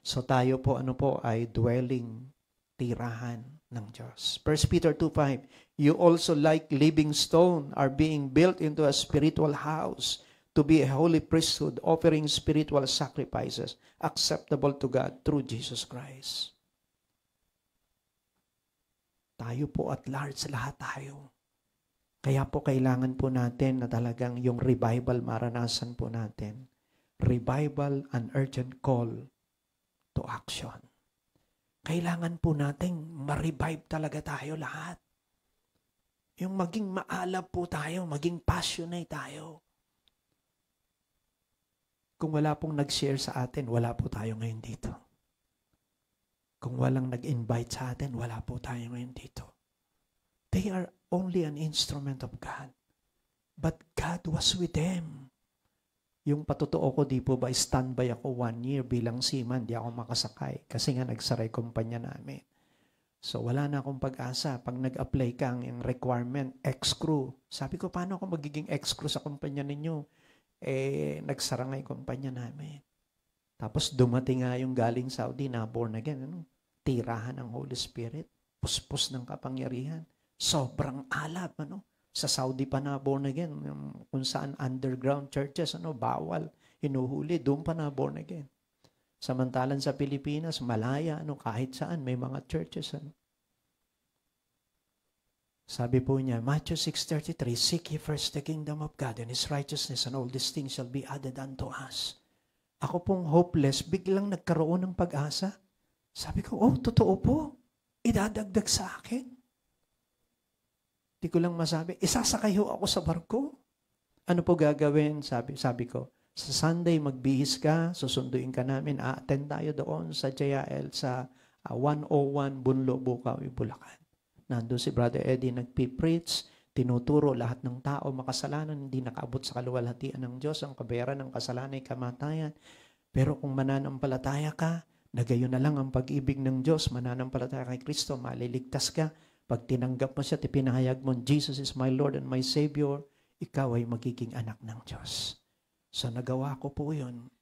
So tayo po, ay dwelling, tirahan ng Diyos. 1 Peter 2:5, you also like living stone are being built into a spiritual house to be a holy priesthood, offering spiritual sacrifices acceptable to God through Jesus Christ. Tayo po at large, lahat tayo. Kaya po kailangan po natin na talagang yung revival maranasan po natin. Revival, an urgent call to action. Kailangan po nating ma-revive talaga tayo lahat. Yung maging maalab po tayo, maging passionate tayo. Kung wala pong nag-share sa atin, wala po tayo ngayon dito. Kung walang nag-invite sa atin, wala po tayo ngayon dito. They are only an instrument of God. But God was with them. Yung patotoo ko, di po ba, standby ako 1 year bilang seaman, di ako makasakay. Kasi nga nagsaray kumpanya namin. So wala na akong pag-asa. Pag nag-apply ka ang requirement, ex-crew. Sabi ko, paano ako magiging ex-crew sa kumpanya ninyo? Nagsara nga yung kumpanya namin. Tapos dumating nga yung galing Saudi na born again. Tirahan ng Holy Spirit. Puspos ng kapangyarihan. Sobrang alab. Sa Saudi pa na born again. Kung saan underground churches, bawal. Hinuhuli. Doon pa na born again. Samantalan sa Pilipinas, malaya, kahit saan, may mga churches. Sabi po niya, Matthew 6:33, seek ye first the kingdom of God and His righteousness, and all these things shall be added unto us. Ako pong hopeless, biglang nagkaroon ng pag-asa. Sabi ko, totoo po. Idadagdag sa akin. Di ko lang masabi, isasakay ho ako sa barko. Ano po gagawin? Sabi ko, sa Sunday magbihis ka, susunduin ka namin, attend tayo doon sa JL sa 101 Bunlo, Bukawi, Bulacan. Nandun si Brother Eddie nagpipreach, tinuturo lahat ng tao makasalanan, hindi nakaabot sa kaluwalhatian ng Diyos, ang kabayaran ng kasalanan ay kamatayan. Pero kung mananampalataya ka, na gayon na lang ang pag-ibig ng Diyos, mananampalataya kay Kristo, maliligtas ka. Pag tinanggap mo siya, pinahayag mo, Jesus is my Lord and my Savior, ikaw ay magiging anak ng Diyos. So nagawa ko po yun.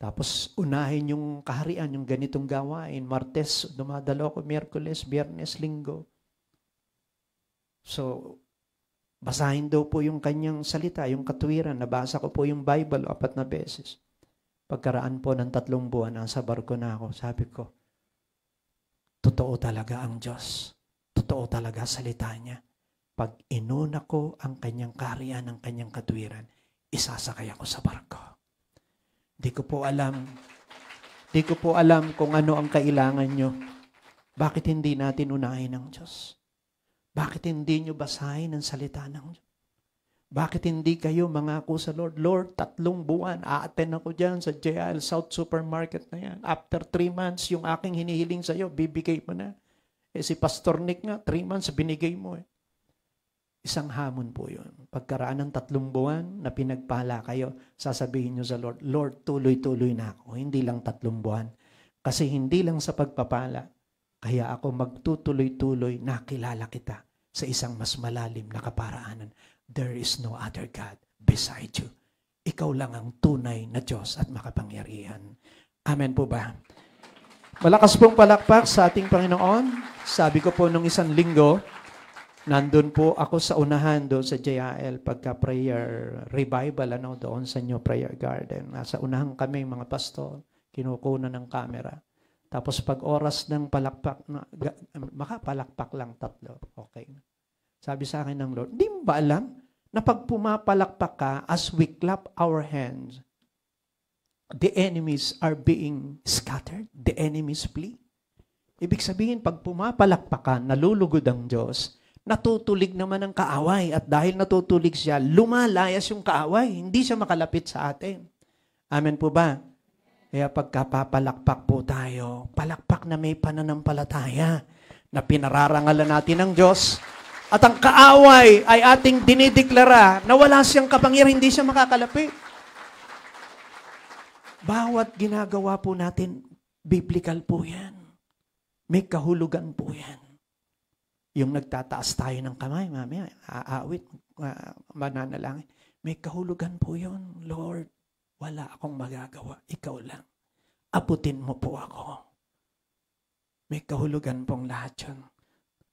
Tapos unahin yung kaharian, yung ganitong gawain. Martes, dumadalo ko, Miyerkules, Biyernes, Linggo. So, basahin daw po yung kanyang salita, yung katuwiran. Nabasa ko po yung Bible 4 na beses. Pagkaraan po ng 3 buwan, nasa barko na ako. Sabi ko, totoo talaga ang Diyos. Totoo talaga salita niya. Pag inuna ko ang kanyang kaharian, ang kanyang katuwiran, isasakay ako sa barko. Di ko po alam kung ano ang kailangan nyo. Bakit hindi natin unahin ng Diyos? Bakit hindi nyo basahin ang salita ng Diyos? Bakit hindi kayo mangako sa Lord? Lord, 3 buwan, a-attend ako dyan sa JL South Supermarket na yan. After 3 months, yung aking hinihiling sa'yo, bibigay mo na. Si Pastor Nick nga, 3 months, binigay mo. Isang hamon po yun. Pagkaraan ng 3 buwan na pinagpala kayo, sasabihin nyo sa Lord, Lord, tuloy-tuloy na ako. Hindi lang 3 buwan. Kasi hindi lang sa pagpapala, kaya ako magtutuloy-tuloy nakilala kita sa isang mas malalim na kaparaanan. There is no other God beside you. Ikaw lang ang tunay na Diyos at makapangyarihan. Amen po ba? Malakas pong palakpak sa ating Panginoon. Sabi ko po nung isang linggo, nandun po ako sa unahan doon sa JIL pagka-prayer revival doon sa New Prayer Garden. Nasa unahan kami mga pastor, kinukunan ng camera. Tapos pag oras ng palakpak, makapalakpak lang 3. Okay. Sabi sa akin ng Lord, di mo ba alam na pag pumapalakpak ka, as we clap our hands, the enemies are being scattered, the enemies flee. Ibig sabihin, pag pumapalakpak ka, nalulugod ang Diyos, natutulig naman ang kaaway. At dahil natutulig siya, lumalayas yung kaaway. Hindi siya makalapit sa atin. Amen po ba? Kaya pagkapapalakpak po tayo, palakpak na may pananampalataya na pinararangalan natin ng Diyos. At ang kaaway ay ating dinideklara na wala siyang kapangyarihan, hindi siya makakalapit. Bawat ginagawa po natin, biblical po yan. May kahulugan po yan. Yung nagtataas tayo ng kamay, mamaya, aawit, mananalangin. May kahulugan po yun. Lord, wala akong magagawa. Ikaw lang. Abutin mo po ako. May kahulugan pong lahat yun.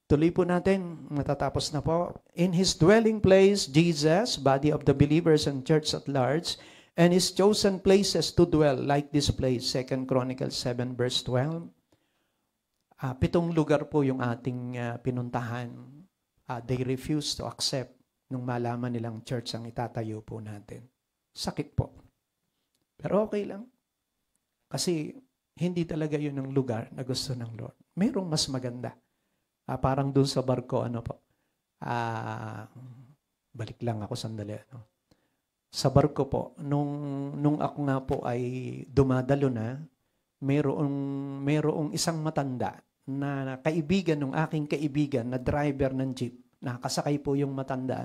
Tuloy po natin, matatapos na po. In His dwelling place, Jesus, body of the believers and church at large, and His chosen places to dwell, like this place, 2 Chronicles 7 verse 12. 7 lugar po yung ating pinuntahan. They refused to accept nung malaman nilang church ang itatayo po natin. Sakit po. Pero okay lang. Kasi hindi talaga yun ang lugar na gusto ng Lord. Mayroong mas maganda. Parang dun sa barko, balik lang ako sandali. Sa barko po, nung ako nga po ay dumadalo na, mayroong isang matanda na kaibigan ng aking kaibigan na driver ng jeep. Nakasakay po yung matanda.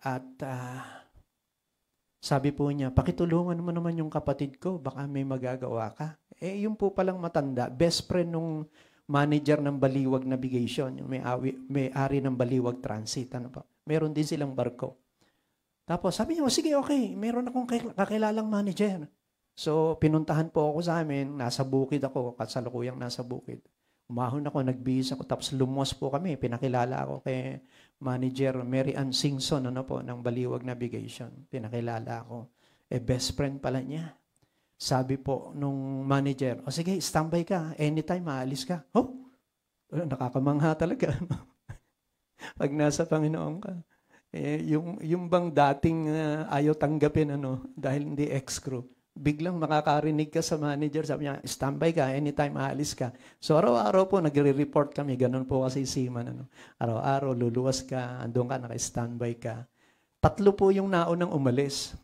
At sabi po niya, pakitulungan mo naman yung kapatid ko, baka may magagawa ka. Yung po palang matanda, best friend nung manager ng Baliwag Navigation, yung may-ari ng Baliwag Transit. Meron din silang barko. Tapos sabi niya, sige, okay, meron akong kakilalang manager. So, pinuntahan po ako sa amin, nasa bukid ako, kasalukuyang nasa bukid. Umahon ako, nagbihis ako, tapos lumuwas po kami, pinakilala ako kay manager Mary Ann Singson, ng Baliwag Navigation. Pinakilala ako. Best friend pala niya. Sabi po nung manager, sige, standby ka. Anytime, maalis ka. Nakakamangha talaga. Pag nasa Panginoon ka. Yung bang dating ayaw tanggapin, dahil hindi ex-crew. Biglang makakarinig ka sa manager, sabi niya, standby ka, anytime, maalis ka. So, araw-araw po, nagre-report kami. Ganun po kasi seaman. Araw-araw, luluwas ka, andun ka, naka-standby ka. 3 po yung naunang umalis.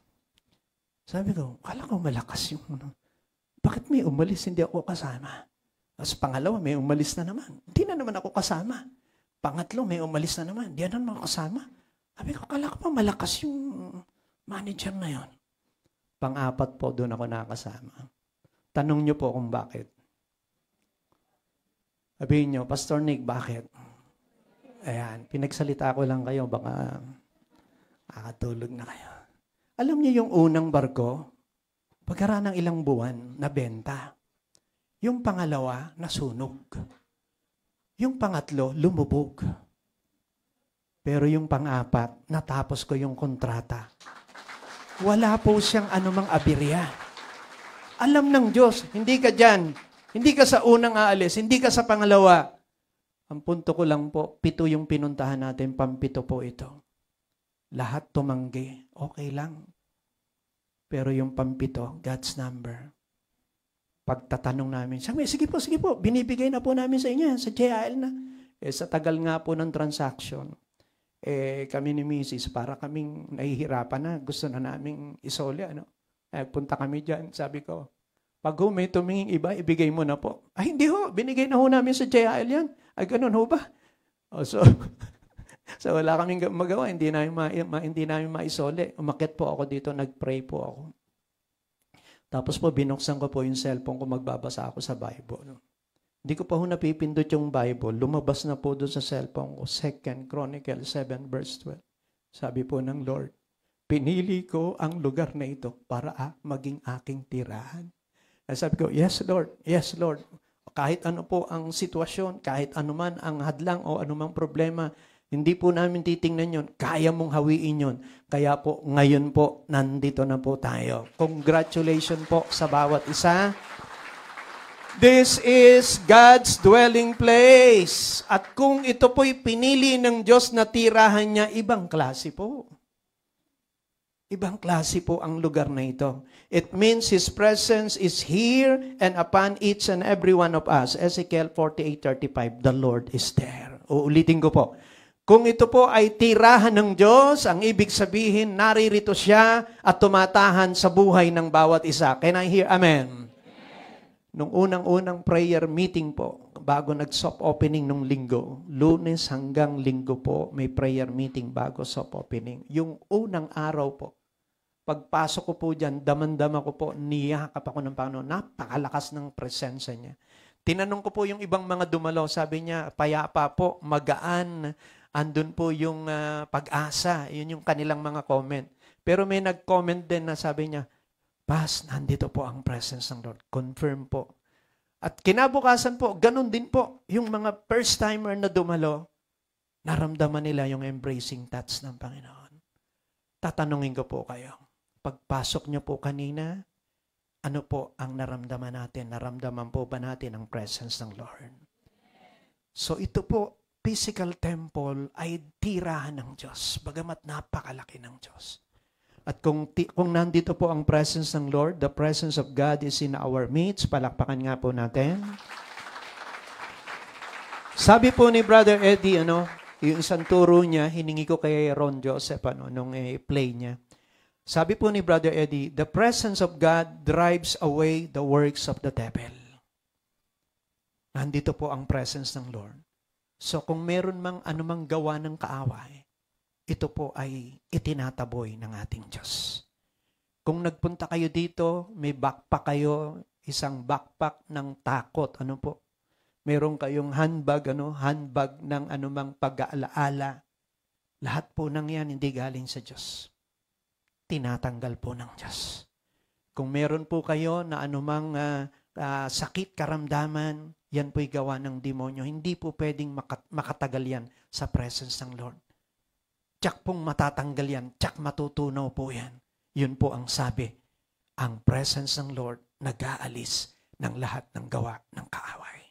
Sabi ko, kala ko malakas yung bakit may umalis, hindi ako kasama? Tapos pangalawa, may umalis na naman. Hindi na naman ako kasama. Pangatlo, may umalis na naman. Hindi na naman ako kasama. Sabi ko, kala ko pa malakas yung manager na yon. Pang-4 po, doon ako nakasama. Tanong niyo po kung bakit. Sabihin niyo, Pastor Nick, bakit? Ayan, pinagsalita ko lang kayo, baka makatulog na kayo. Alam niyo yung unang barko, pagkaraan ng ilang buwan, nabenta. Yung pangalawa, nasunog. Yung pangatlo, lumubog. Pero yung pang-4, natapos ko yung kontrata. Wala po siyang anumang aberya. Alam ng Diyos, hindi ka dyan. Hindi ka sa unang aalis, hindi ka sa pangalawa. Ang punto ko lang po, 7 yung pinuntahan natin, pang-7 po ito. Lahat tumanggi, okay lang. Pero yung pang-7, God's number. Pagtatanong namin, sabi, sige po, binibigay na po namin sa inyo, sa JIL na. Sa tagal nga po ng transaction, kami ni Mrs. para kaming nahihirapan na, gusto na naming isole, punta kami dyan, sabi ko, pag may tuminging iba, ibigay mo na po. Ay, hindi ho, binigay na ho namin sa JIL yan. Ay, ganun ho ba? So wala kaming magawa, hindi namin maisole. Umakyat po ako dito, nag-pray po ako. Tapos po, binuksan ko po yung cellphone ko, magbabasa ako sa Bible. Hindi ko pa ho napipindot yung Bible. Lumabas na po doon sa cellphone ko, 2 Chronicles 7 verse 12. Sabi po ng Lord, pinili ko ang lugar na ito para maging aking tirahan. Sabi ko, yes Lord. Kahit ano po ang sitwasyon, kahit ano man ang hadlang o anumang problema, hindi po namin titingnan yun. Kaya mong hawiin yun. Kaya po, ngayon po, nandito na po tayo. Congratulations po sa bawat isa. This is God's dwelling place. At kung ito po'y pinili ng Diyos na tirahan niya, ibang klase po. Ibang klase po ang lugar na ito. It means His presence is here and upon each and every one of us. Ezekiel 48:35, the Lord is there. Uulitin ko po. Kung ito po ay tirahan ng Diyos, ang ibig sabihin, naririto siya at tumatahan sa buhay ng bawat isa. Can I hear amen? Nung unang-unang prayer meeting po, bago nag-soft opening nung linggo, Lunes hanggang linggo po, may prayer meeting bago soft opening. Yung unang araw po, pagpasok ko po dyan, daman-dama ko po, niyakap ako ng Panginoon, napakalakas ng presensya niya. Tinanong ko po yung ibang mga dumalo, sabi niya, payapa po, magaan, andun po yung pag-asa, yun yung kanilang mga comment. Pero may nag-comment din na sabi niya, Pas, nandito po ang presence ng Lord. Confirm po. At kinabukasan po, ganun din po, yung mga first-timer na dumalo, naramdaman nila yung embracing touch ng Panginoon. Tatanungin ko po kayo, pagpasok nyo po kanina, ano po ang naramdaman natin? Naramdaman po ba natin ang presence ng Lord? So ito po, physical temple ay tirahan ng Diyos, bagamat napakalaki ng Diyos. At kung nandito po ang presence ng Lord, the presence of God is in our midst. Palakpakan nga po natin. Sabi po ni Brother Eddie, yung isang turo niya, hiningi ko kay Ron Joseph, nung play niya. Sabi po ni Brother Eddie, the presence of God drives away the works of the devil. Nandito po ang presence ng Lord. So kung meron mang anumang gawa ng kaaway, ito po ay itinataboy ng ating Diyos. Kung nagpunta kayo dito, may backpack kayo, isang backpack ng takot. Ano po? Meron kayong handbag ng anumang pag-aalaala. Lahat po ng yan hindi galing sa Diyos. Tinatanggal po ng Diyos. Kung meron po kayo na anumang sakit, karamdaman, yan po'y gawa ng demonyo. Hindi po pwedeng makatagal yan sa presence ng Lord. Tsak pong matatanggal yan, tsak matutunaw po yan. Yun po ang sabi, ang presence ng Lord nag-aalis ng lahat ng gawa ng kaaway.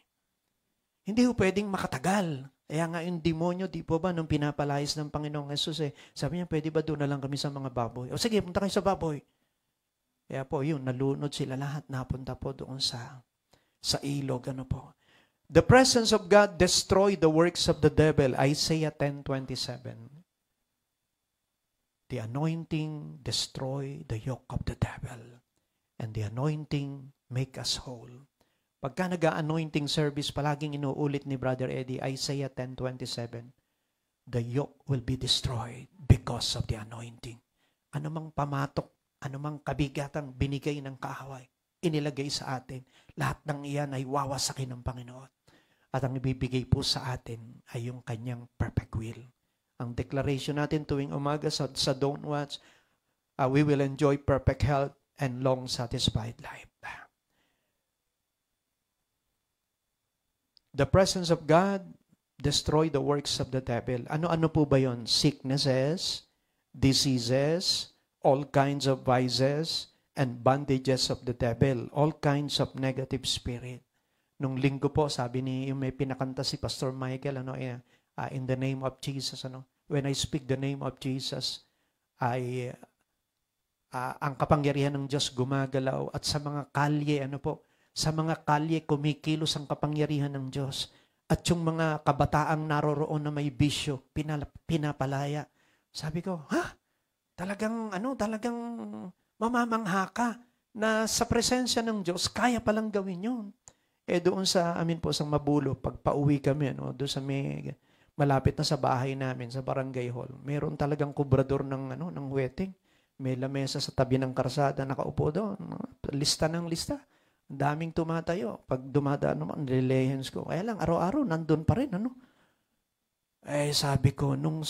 Hindi po pwedeng makatagal. Kaya nga yung demonyo, di po ba, nung pinapalayas ng Panginoong Jesus, sabi niya, pwede ba doon na lang kami sa mga baboy? O sige, punta kayo sa baboy. Kaya po, yun, nalunod sila lahat, napunta po doon sa ilog, The presence of God destroyed the works of the devil, Isaiah 10:27. The anointing destroy the yoke of the devil. And the anointing make us whole. Pagka nag-anointing service, palaging inuulit ni Brother Eddie, Isaiah 10:27, the yoke will be destroyed because of the anointing. Anumang pamatok, anumang kabigatang binigay ng kaaway, inilagay sa atin, lahat ng iyan ay wawasakin ng Panginoon. At ang ibibigay po sa atin ay yung kanyang perfect will. Ang declaration natin tuwing umaga sa Don't Watch, we will enjoy perfect health and long satisfied life. The presence of God destroy the works of the devil. Ano-ano po ba yon? Sicknesses, diseases, all kinds of vices, and bondages of the devil. All kinds of negative spirit. Nung linggo po, sabi yung may pinakanta si Pastor Michael, in the name of Jesus, when I speak the name of Jesus, ang kapangyarihan ng Diyos gumagalaw at sa mga kalye, Sa mga kalye, kumikilos ang kapangyarihan ng Diyos. At yung mga kabataang naroroon na may bisyo, pinapalaya. Sabi ko, talagang mamamangha ka na sa presensya ng Diyos, kaya palang gawin yun. Doon sa amin po sa Mabulo, pag pauwi kami, doon sa malapit na sa bahay namin, sa barangay hall, meron talagang kubrador ng wedding. May lamesa sa tabi ng karsada, nakaupo doon. Lista ng lista. Ang daming tumatayo. Pag dumadaan naman, nililehens ko. Kaya lang, araw-araw, nandun pa rin. Sabi ko, nung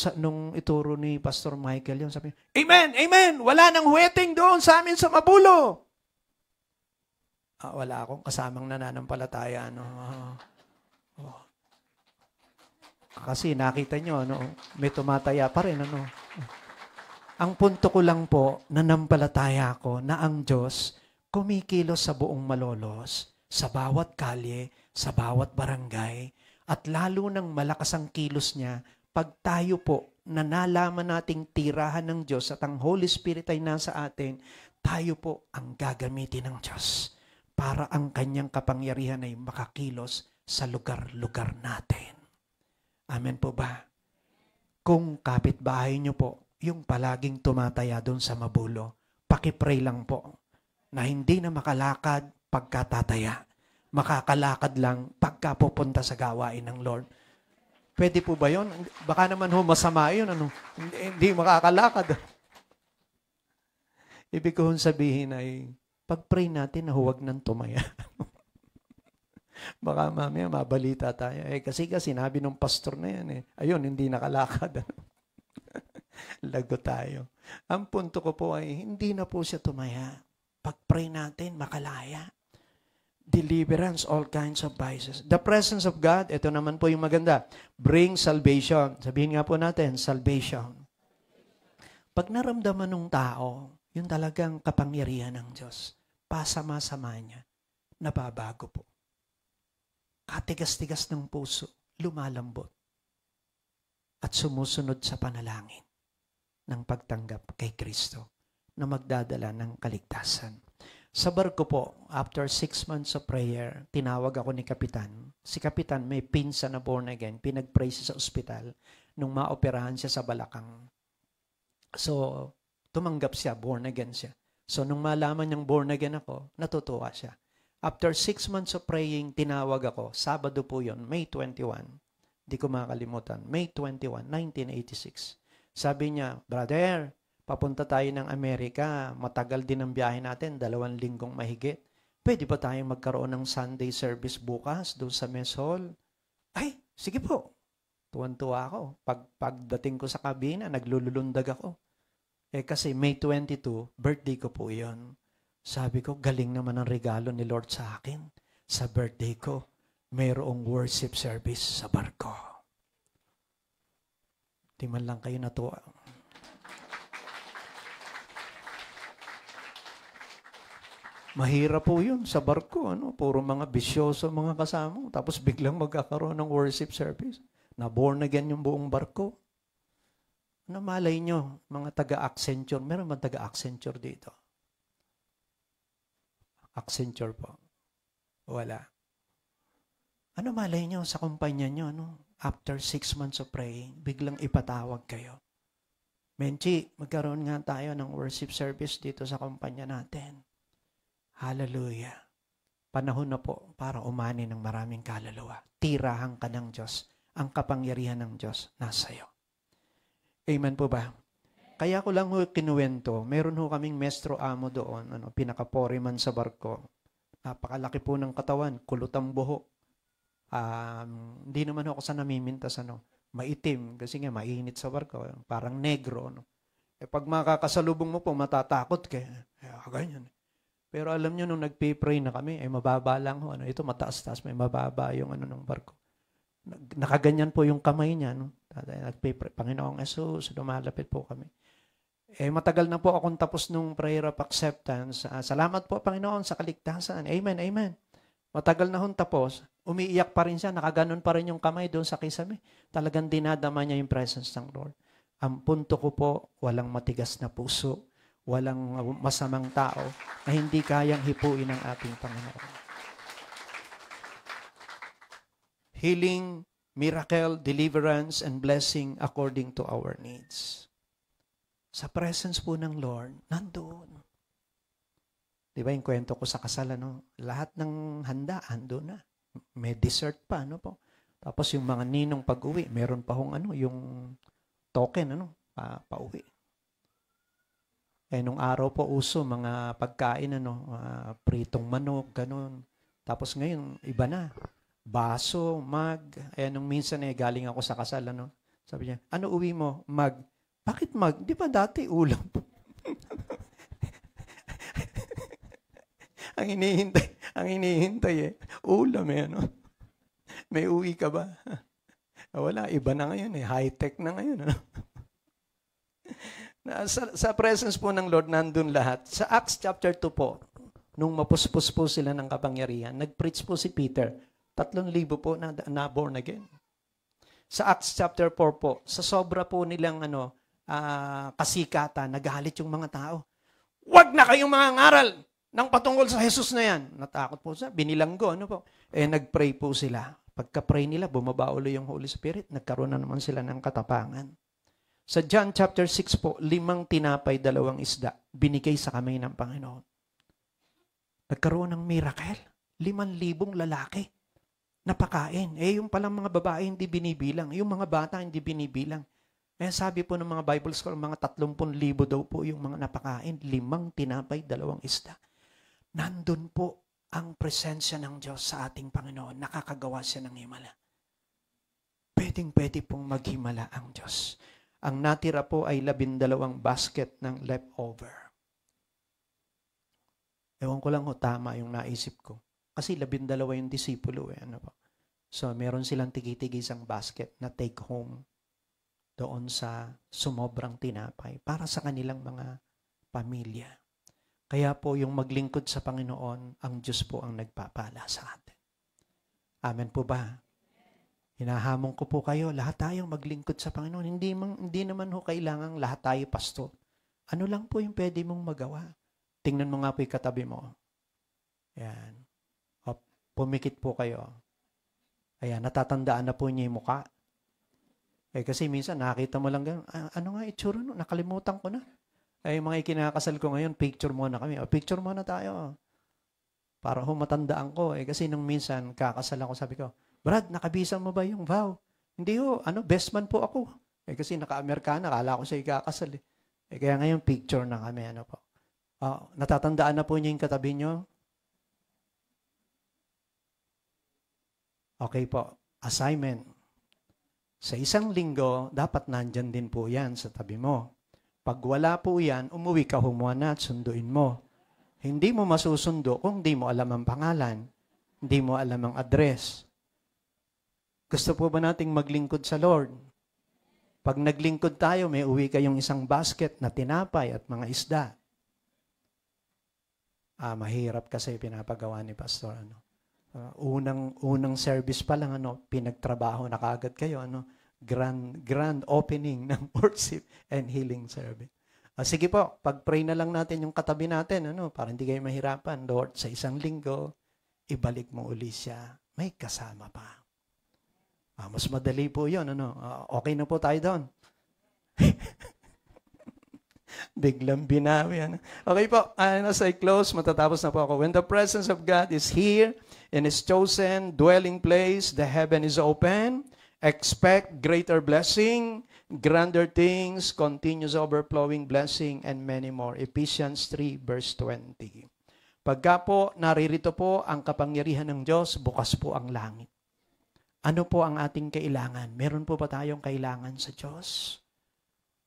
ituro ni Pastor Michael yun, sabi, Amen! Amen! Wala nang wedding doon sa amin sa Mabulo! Wala akong kasamang nananampalataya. Kasi nakita nyo, may tumataya pa rin. Ang punto ko lang po, nanampalataya ko na ang Diyos kumikilos sa buong Malolos, sa bawat kalye, sa bawat barangay, at lalo nang malakas ang kilos niya, pag tayo po na nalaman nating tirahan ng Diyos at ang Holy Spirit ay nasa atin, tayo po ang gagamitin ng Diyos para ang kanyang kapangyarihan ay makakilos sa lugar-lugar natin. Amen po ba? Kung kapitbahay niyo po, yung palaging tumataya doon sa Mabulo, pakipray lang po na hindi na makalakad pagkatataya. Makakalakad lang pagka pupunta sa gawain ng Lord. Pwede po ba yun? Baka naman masama yun. Hindi makakalakad. Ibig ko sabihin ay, pag-pray natin na huwag nang tumaya. Baka mamaya mabalita tayo. Kasi sinabi ng pastor na yan. Ayun, hindi nakalakad. Lago tayo. Ang punto ko po ay, hindi na po siya tumaya. Pag-pray natin, makalaya. Deliverance, all kinds of vices. The presence of God, ito naman po yung maganda. Bring salvation. Sabihin nga po natin, salvation. Pag naramdaman ng tao, yung talagang kapangyarihan ng Diyos, pasama-sama niya, nababago po. Katigas-tigas ng puso, lumalambot. At sumusunod sa panalangin ng pagtanggap kay Kristo na magdadala ng kaligtasan. Sa barko po, after 6 months of prayer, tinawag ako ni Kapitan. Si Kapitan may pinsa na born again, pinag-pray siya sa ospital nung maoperahan siya sa balakang. So, tumanggap siya, born again siya. So, nung malaman niyang born again ako, natutuwa siya. After 6 months of praying, tinawag ako. Sabado po yun, May 21. Di ko makalimutan. May 21, 1986. Sabi niya, Brother, papunta tayo ng Amerika. Matagal din ang biyahe natin, 2 linggong mahigit. Pwede ba tayong magkaroon ng Sunday service bukas doon sa mess hall? Ay, sige po. Tuwan-tuwa ako. Pagdating ko sa kabina, naglululundag ako. Kasi May 22, birthday ko po yun. Sabi ko, galing naman ang regalo ni Lord sa akin. Sa birthday ko, mayroong worship service sa barko. Di man lang kayo natuwa. Mahirap po yun sa barko. Puro mga bisyoso mga kasama. Tapos biglang magkakaroon ng worship service. Na born again yung buong barko. Malay nyo, mga taga-Accenture. Meron ba taga-Accenture dito? Accenture po. Wala. Malay nyo sa kumpanya nyo, after 6 months of praying, biglang ipatawag kayo. Menchi, magkaroon nga tayo ng worship service dito sa kumpanya natin. Hallelujah. Panahon na po para umani ng maraming kaluluwa. Tirahan ka ng Diyos. Ang kapangyarihan ng Diyos nasa iyo. Amen po ba? Kaya ko lang kinuwento, meron kaming mestro amo doon, pinaka-foreman sa barko. Napakalaki po ng katawan, kulot ang buhok. Hindi naman ako sa namimintas, maitim, kasi nga mainit sa barko, parang negro. Pag makakasalubong mo po, matatakot ka. Ganyan. Pero alam nyo, nung nagpipray na kami, mababa lang ho. Ito mataas-taas, may mababa yung ng barko. Nakaganyan po yung kamay niya. Nagpipray, Panginoong Jesus, lumalapit po kami. Matagal na po akong tapos nung prayer of acceptance. Salamat po, Panginoon, sa kaligtasan. Amen, amen. Matagal na hong tapos. Umiiyak pa rin siya. Nakaganon pa rin yung kamay doon sa kisame. Talagang dinadama niya yung presence ng Lord. Ang punto ko po, walang matigas na puso, walang masamang tao na hindi kayang hipuin ng ating Panginoon. healing, miracle, deliverance, and blessing according to our needs. Sa presence po ng Lord, nandoon. Di ba yung kwento ko sa kasal, ano? Lahat ng handa, ando na. May dessert pa, ano po? Tapos yung mga ninong pag-uwi, meron pa hong ano, yung token, ano, pa-uwi. Eh, nung araw po uso, mga pagkain, ano, pritong manok, ganun. Tapos ngayon, iba na. Baso, mug. Eh, nung minsan galing ako sa kasal, ano, sabi niya, ano uwi mo? Mug. Bakit mug? Di ba dati ulam? ang hinihintay ulam ano. May uwi ka ba? Wala, iba na ngayon high-tech na ngayon. Ano? sa presence po ng Lord, nandun lahat. Sa Acts chapter 2 po, nung mapuspos po sila ng kapangyarihan, nag-preach po si Peter. 3,000 po na born again. Sa Acts chapter 4 po, sa sobra po nilang kasikatan, nagalit yung mga tao. Huwag na kayong mga ngaral ng patungkol sa Jesus na yan. Natakot po siya, binilanggo, ano po. Nag-pray po sila. Pagka-pray nila, bumaba ulo yung Holy Spirit, nagkaroon na naman sila ng katapangan. Sa John chapter 6 po, 5 tinapay, 2 isda, binigay sa kamay ng Panginoon. Nagkaroon ng miracle. 5,000 lalaki napakain. Yung palang mga babae hindi binibilang. Yung mga bata hindi binibilang. Sabi po ng mga Bible scholar, mga 30,000 daw po yung mga napakain. 5 tinapay, 2 isda. Nandun po ang presensya ng Diyos sa ating Panginoon. Nakakagawa siya ng himala. Pwedeng-pwede pong maghimala ang Diyos. Ang natira po ay 12 basket ng leftover. Ewan ko lang tama yung naisip ko. Kasi 12 yung disipulo. Ano po? So, meron silang tigi-tigi isang basket na take home doon sa sumobrang tinapay para sa kanilang mga pamilya. Kaya po yung maglingkod sa Panginoon, ang Diyos po ang nagpapala sa atin. Amen po ba? Hinahamon ko po kayo, lahat tayong maglingkod sa Panginoon. Hindi naman ho kailangang lahat tayo pastor. Ano lang po yung pwede mong magawa? Tingnan mo nga po yung katabi mo. Ayan. Pumikit po kayo. Ayan, natatandaan na po niya yung mukha. Kasi minsan nakita mo lang gano'n, ano nga itsura no? Nakalimutan ko na. Mga ikinakasal ko ngayon, picture muna kami. Picture muna tayo. Para matandaan ko. Kasi nung minsan, kakasal ako, sabi ko, Brad, nakabisan mo ba yung vow? Hindi ho, best man po ako. Kasi naka-Amerikana, kala ko siya ikakasal. Kaya ngayon, picture na kami. Ano po. Natatandaan na po niya yung katabi niyo? Okay po. Assignment. Sa isang linggo, dapat nandyan din po yan sa tabi mo. Pag wala po yan, umuwi ka humuha at sunduin mo. Hindi mo masusundo kung hindi mo alam ang pangalan, hindi mo alam ang address. Gusto po ba nating maglingkod sa Lord? Pag naglingkod tayo, may uwi kayong isang basket na tinapay at mga isda. Mahirap kasi pinapagawa ni Pastor. Unang service pa lang, pinagtrabaho na kaagad kayo, grand opening ng worship and healing service. Sige po, pag-pray na lang natin yung katabi natin, para hindi kayo mahirapan. Lord, sa isang linggo, ibalik mo uli siya. May kasama pa. Mas madali po yun, okay na po tayo doon. Biglang binawi. Okay po, as I close, matatapos na po ako. When the presence of God is here, in His chosen dwelling place, the heaven is open. Expect greater blessing, grander things, continuous overflowing blessing, and many more. Ephesians 3 verse 20. Pagka po naririto po ang kapangyarihan ng Diyos, bukas po ang langit. Ano po ang ating kailangan? Meron po ba tayong kailangan sa Diyos?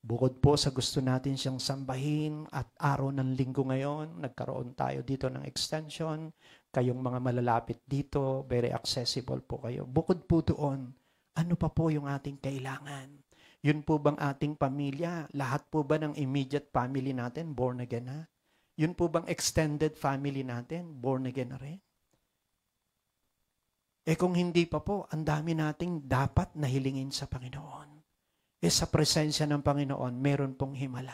Bukod po sa gusto natin siyang sambahin at araw ng linggo ngayon, nagkaroon tayo dito ng extension. Kayong mga malalapit dito, very accessible po kayo. Bukod po doon, ano pa po yung ating kailangan? Yun po bang ating pamilya? Lahat po ba ng immediate family natin, born again na? Yun po bang extended family natin, born again na rin? Kung hindi pa po, ang dami nating dapat nahilingin sa Panginoon. Sa presensya ng Panginoon, meron pong himala.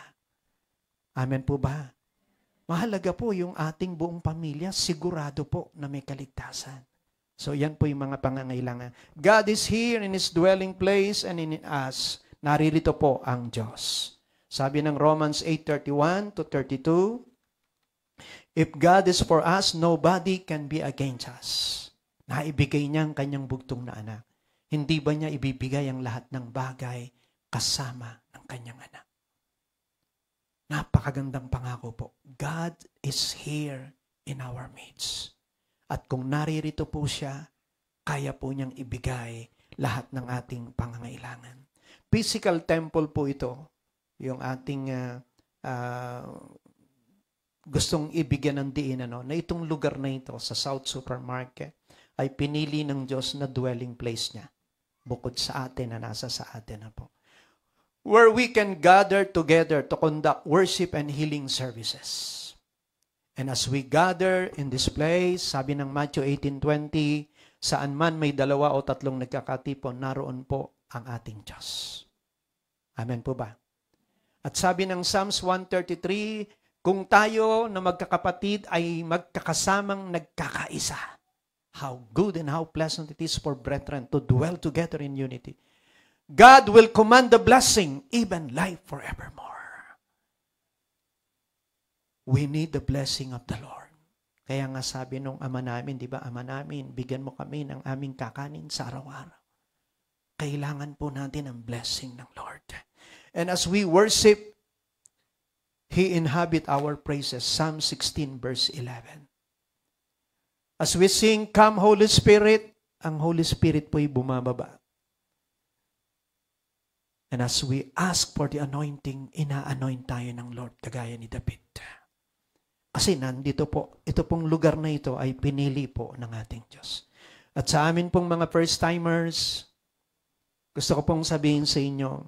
Amen po ba? Mahalaga po yung ating buong pamilya, sigurado po na may kaligtasan. So yan po yung mga pangangailangan. God is here in His dwelling place and in us. Naririto po ang Diyos. Sabi ng Romans 8:31 to 32, if God is for us, nobody can be against us. Naibigay niya ang kanyang bugtong na anak. Hindi ba niya ibibigay ang lahat ng bagay kasama ng kanyang anak? Napakagandang pangako po. God is here in our midst. At kung naririto po siya, kaya po niyang ibigay lahat ng ating pangangailangan. Physical temple po ito, yung ating gustong ibigyan ng diin, na itong lugar na ito sa South Supermarket ay pinili ng Diyos na dwelling place niya. Bukod sa atin na nasa sa atin na po. Where we can gather together to conduct worship and healing services. And as we gather in this place, sabi ng Matthew 18:20, saan man may 2 o 3 nagkakatipon, naroon po ang ating Diyos. Amen po ba? At sabi ng Psalms 133, kung tayo na magkakapatid ay magkakasamang nagkakaisa, how good and how pleasant it is for brethren to dwell together in unity. God will command the blessing, even life forevermore. We need the blessing of the Lord. Kaya nga sabi nung ama namin, di ba, ama namin, bigyan mo kami ng aming kakanin sa araw-araw. Kailangan po natin ang blessing ng Lord. And as we worship, He inhabit our praises. Psalm 16 verse 11. As we sing, Come Holy Spirit, ang Holy Spirit po'y bumababa. And as we ask for the anointing, ina-anoint tayo ng Lord, kagaya ni David. Kasi nandito po, ito pong lugar na ito ay pinili po ng ating Diyos. At sa amin pong mga first-timers, gusto ko pong sabihin sa inyo,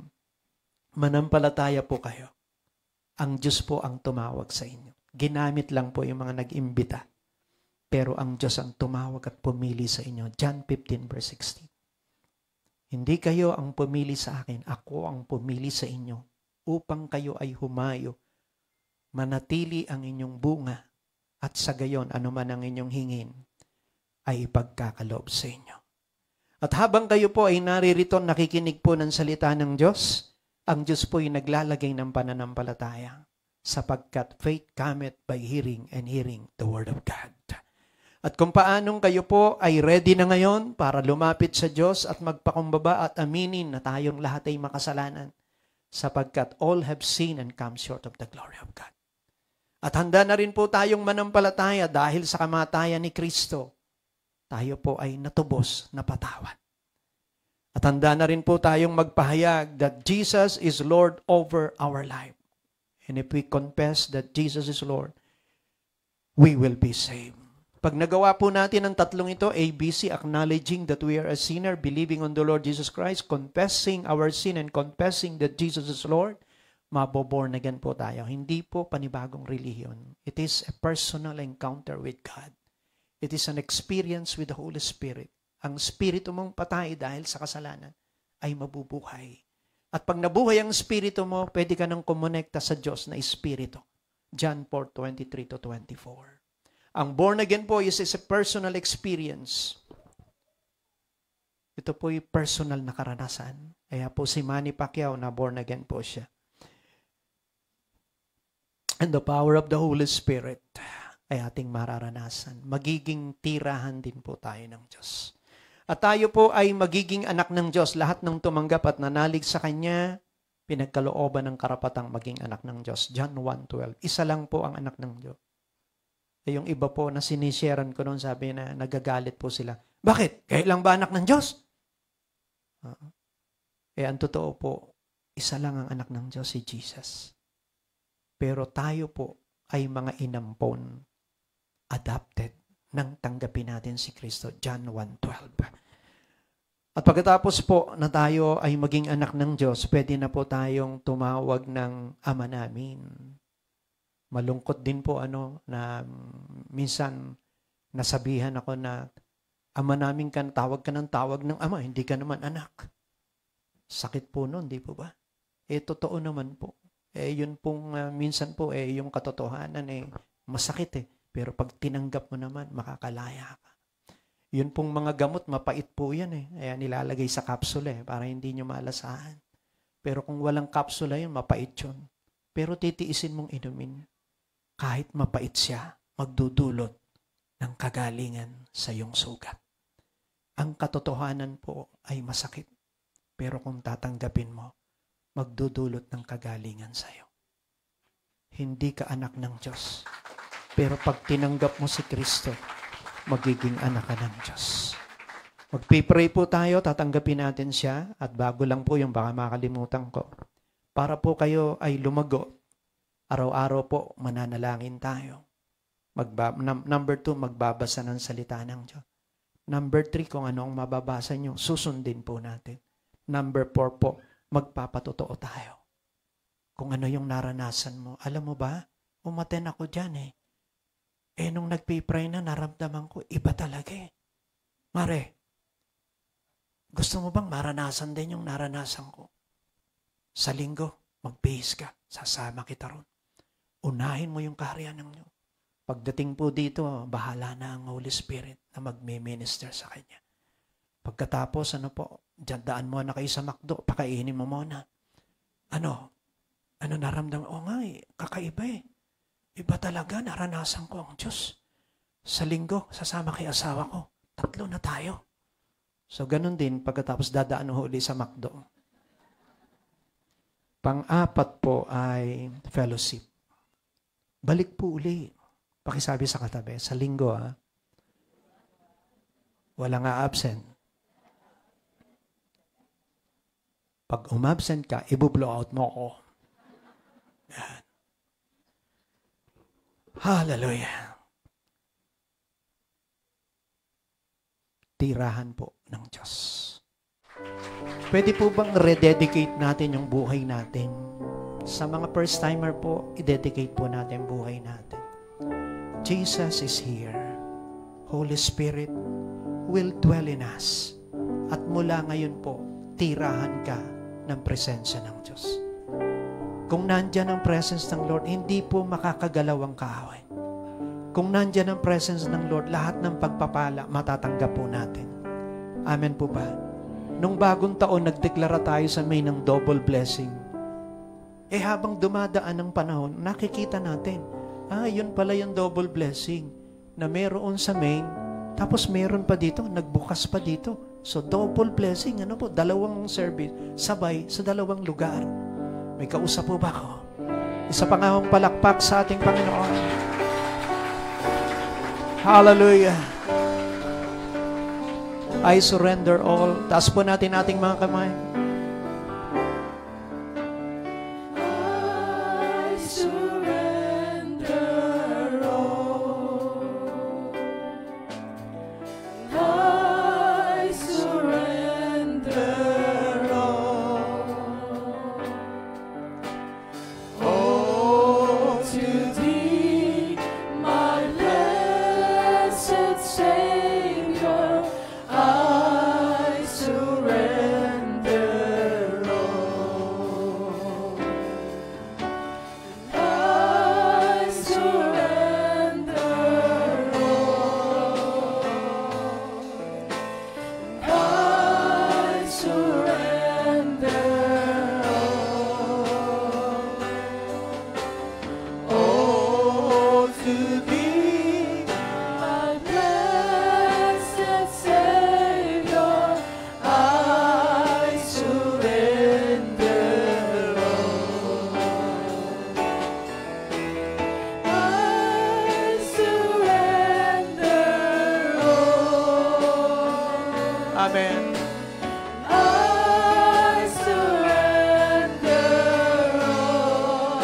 manampalataya po kayo. Ang Diyos po ang tumawag sa inyo. Ginamit lang po yung mga nag-imbita. Pero ang Diyos ang tumawag at pumili sa inyo. John 15 verse 16. Hindi kayo ang pumili sa akin, ako ang pumili sa inyo upang kayo ay humayo, manatili ang inyong bunga, at sa gayon, anuman ang inyong hingin, ay ipagkakaloob sa inyo. At habang kayo po ay naririto, nakikinig po ng salita ng Diyos, ang Diyos po ay naglalagay ng pananampalataya, sapagkat faith cometh by hearing, and hearing the word of God. At kung paanong kayo po ay ready na ngayon para lumapit sa Diyos at magpakumbaba at aminin na tayong lahat ay makasalanan, sapagkat all have sinned and come short of the glory of God. At handa na rin po tayong manampalataya dahil sa kamatayan ni Kristo, tayo po ay natubos, napatawad. At handa na rin po tayong magpahayag that Jesus is Lord over our life. And if we confess that Jesus is Lord, we will be saved. Pag nagawa po natin ang tatlong ito, ABC, acknowledging that we are a sinner, believing on the Lord Jesus Christ, confessing our sin and confessing that Jesus is Lord, maboborn again po tayo. Hindi po panibagong relihiyon. It is a personal encounter with God. It is an experience with the Holy Spirit. Ang spirito mong patay dahil sa kasalanan ay mabubuhay. At pag nabuhay ang spirito mo, pwede ka nang kumonekta sa Diyos na espiritu. John 4:23-24. Ang born again po is a personal experience. Ito po yung personal na karanasan. Kaya po si Manny Pacquiao na born again po siya. And the power of the Holy Spirit ay ating mararanasan. Magiging tirahan din po tayo ng Diyos. At tayo po ay magiging anak ng Diyos. Lahat ng tumanggap at nanalig sa Kanya, pinagkalooban ng karapatang maging anak ng Diyos. John 1:12. Isa lang po ang anak ng Diyos. Yung iba po na sinisharean ko noon, sabi na nagagalit po sila. Bakit? Kayo lang ba anak ng Diyos? Ang totoo po, isa lang ang anak ng Diyos, si Jesus. Pero tayo po ay mga inampon, adopted, nang tanggapin natin si Kristo. John 1:12. At pagkatapos po na tayo ay maging anak ng Diyos, pwede na po tayong tumawag ng Ama namin. Malungkot din po na minsan nasabihan ako na Ama namin ka, tawag ka ng tawag ng Ama, hindi ka naman anak. Sakit po nun, di po ba? Totoo naman po. Yun pong minsan po, yung katotohanan, masakit . Pero pag tinanggap mo naman, makakalaya ka. Yun pong mga gamot, mapait po yan eh. Kaya nilalagay sa kapsula para hindi nyo malasahan. Pero kung walang kapsula yun, mapait yun. Pero titiisin mong inumin. Kahit mapait siya, magdudulot ng kagalingan sa iyong sugat. Ang katotohanan po ay masakit. Pero kung tatanggapin mo, magdudulot ng kagalingan sa iyo. Hindi ka anak ng Diyos. Pero pag tinanggap mo si Kristo, magiging anak ka ng Diyos. Magpipray po tayo, tatanggapin natin siya. At bago lang po yung baka makalimutan ko. Para po kayo ay lumago. Araw-araw po mananalangin tayo. Number 2, magbabasa ng salita ng Diyos. Number 3, kung ano ang mababasa nyo, susundin po natin. Number 4 po, magpapatotoo tayo. Kung ano yung naranasan mo. Alam mo ba, umaten ako dyan eh. Nung nagpipray na, naramdaman ko, iba talaga eh. Mare, gusto mo bang maranasan din yung naranasan ko? Sa linggo, magbihis ka. Sasama kita ron. Unahin mo yung kaharian ng Diyos. Pagdating po dito, bahala na ang Holy Spirit na magme-minister sa Kanya. Pagkatapos, daan mo na kayo sa McDo, pakainin mo muna. Ano naramdaman? O nga kakaiba eh. Iba talaga, naranasan ko ang Diyos. Sa linggo, sasama kay asawa ko. 3 na tayo. So, ganun din, pagkatapos dadaan huli sa McDo. Pang-4 po ay fellowship. Balik po uli. Pakisabi sa katabi, sa linggo wala nga absent. Pag umabsent ka, i-blow out mo ako. Yan. Hallelujah. Tirahan po ng Diyos. Pwede po bang rededicate natin yung buhay natin? Sa mga first-timer po, i-dedicate po natin buhay natin. Jesus is here. Holy Spirit will dwell in us. At mula ngayon po, tirahan ka ng presensya ng Diyos. Kung nandyan ang presence ng Lord, hindi po makakagalaw ang kaaway. Kung nandyan ang presence ng Lord, lahat ng pagpapala, matatanggap po natin. Amen po ba? Nung bagong taon, nagdeklara tayo sa May ng double blessing. Habang dumadaan ang panahon, nakikita natin, yun pala yung double blessing na meron sa May, tapos meron pa dito, nagbukas pa dito. So double blessing, 2 service, sabay sa 2 lugar. May kausap po ba ako? Isa pa nga akong palakpak sa ating Panginoon. Hallelujah. I surrender all. Taas po natin ating mga kamay. I surrender all. I surrender all. Oh, to Thee, my blessed Savior, I surrender all. I surrender all. I surrender all. Oh, to Thee, my blessed Savior, I surrender all. I surrender all. Amen. I surrender all.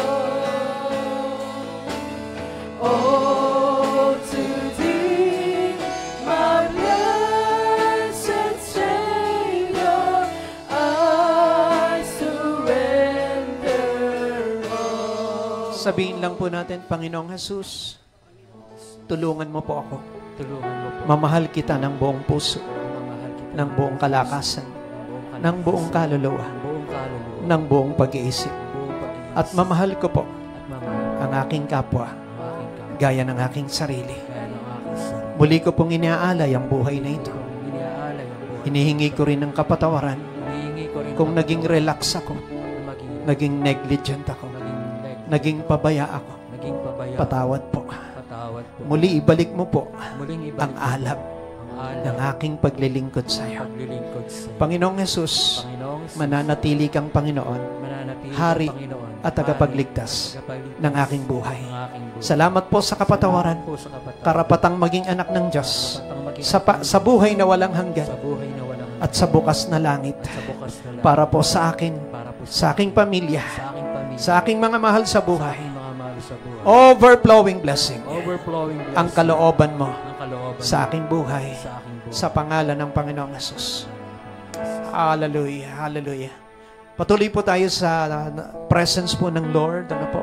Oh, to Thee, my blessed Savior, I surrender all. Sabihin lang po natin, Panginoong Jesus, tulungan mo po ako. Tulungan mo po. Mamahal kita ng buong puso, Mamahal kita ng buong kalakasan, ng buong kaluluwa, buong kaluluwa, ng buong pag-iisip. buong pag-iisip, At mamahal ko po at mamahal ang aking kapwa, ang aking kapwa, gaya ng aking sarili. kaya ng aking sarili. Muli ko pong inaalay ang buhay na ito. Iniaalay ang buhay. Hinihingi ko rin ng kapatawaran Hinihingi ko rin kung naging relax ako, naging negligent ako, naging pabaya ako. naging pabaya. Patawad po. Patawad po. Muli ibalik mo po Muling ang ibalik alab ng aking paglilingkod sa iyo. paglilingkod sa iyo. Panginoong Jesus, Panginoong Jesus, mananatili kang Panginoon, mananatili Hari ang Panginoon, at tagapagligtas tagapagligtas ng aking buhay. ng aking buhay. Salamat po sa kapatawaran, Salamat po sa kapatawaran, karapatang maging anak ng Diyos, karapatang maging sa buhay na walang hanggan, sa buhay na walang at sa bukas na langit, at sa bukas na langit, para po sa akin, para po sa aking pamilya, sa aking pamilya, sa aking mga mahal sa sa buhay. aking mga mahal sa buhay. Overflowing blessing Overflowing blessing ang kalooban mo ng kalooban sa aking buhay, sa aking buhay. sa pangalan ng Panginoong Jesus. Hallelujah, hallelujah. Patuloy po tayo sa presence po ng Lord. Ano po?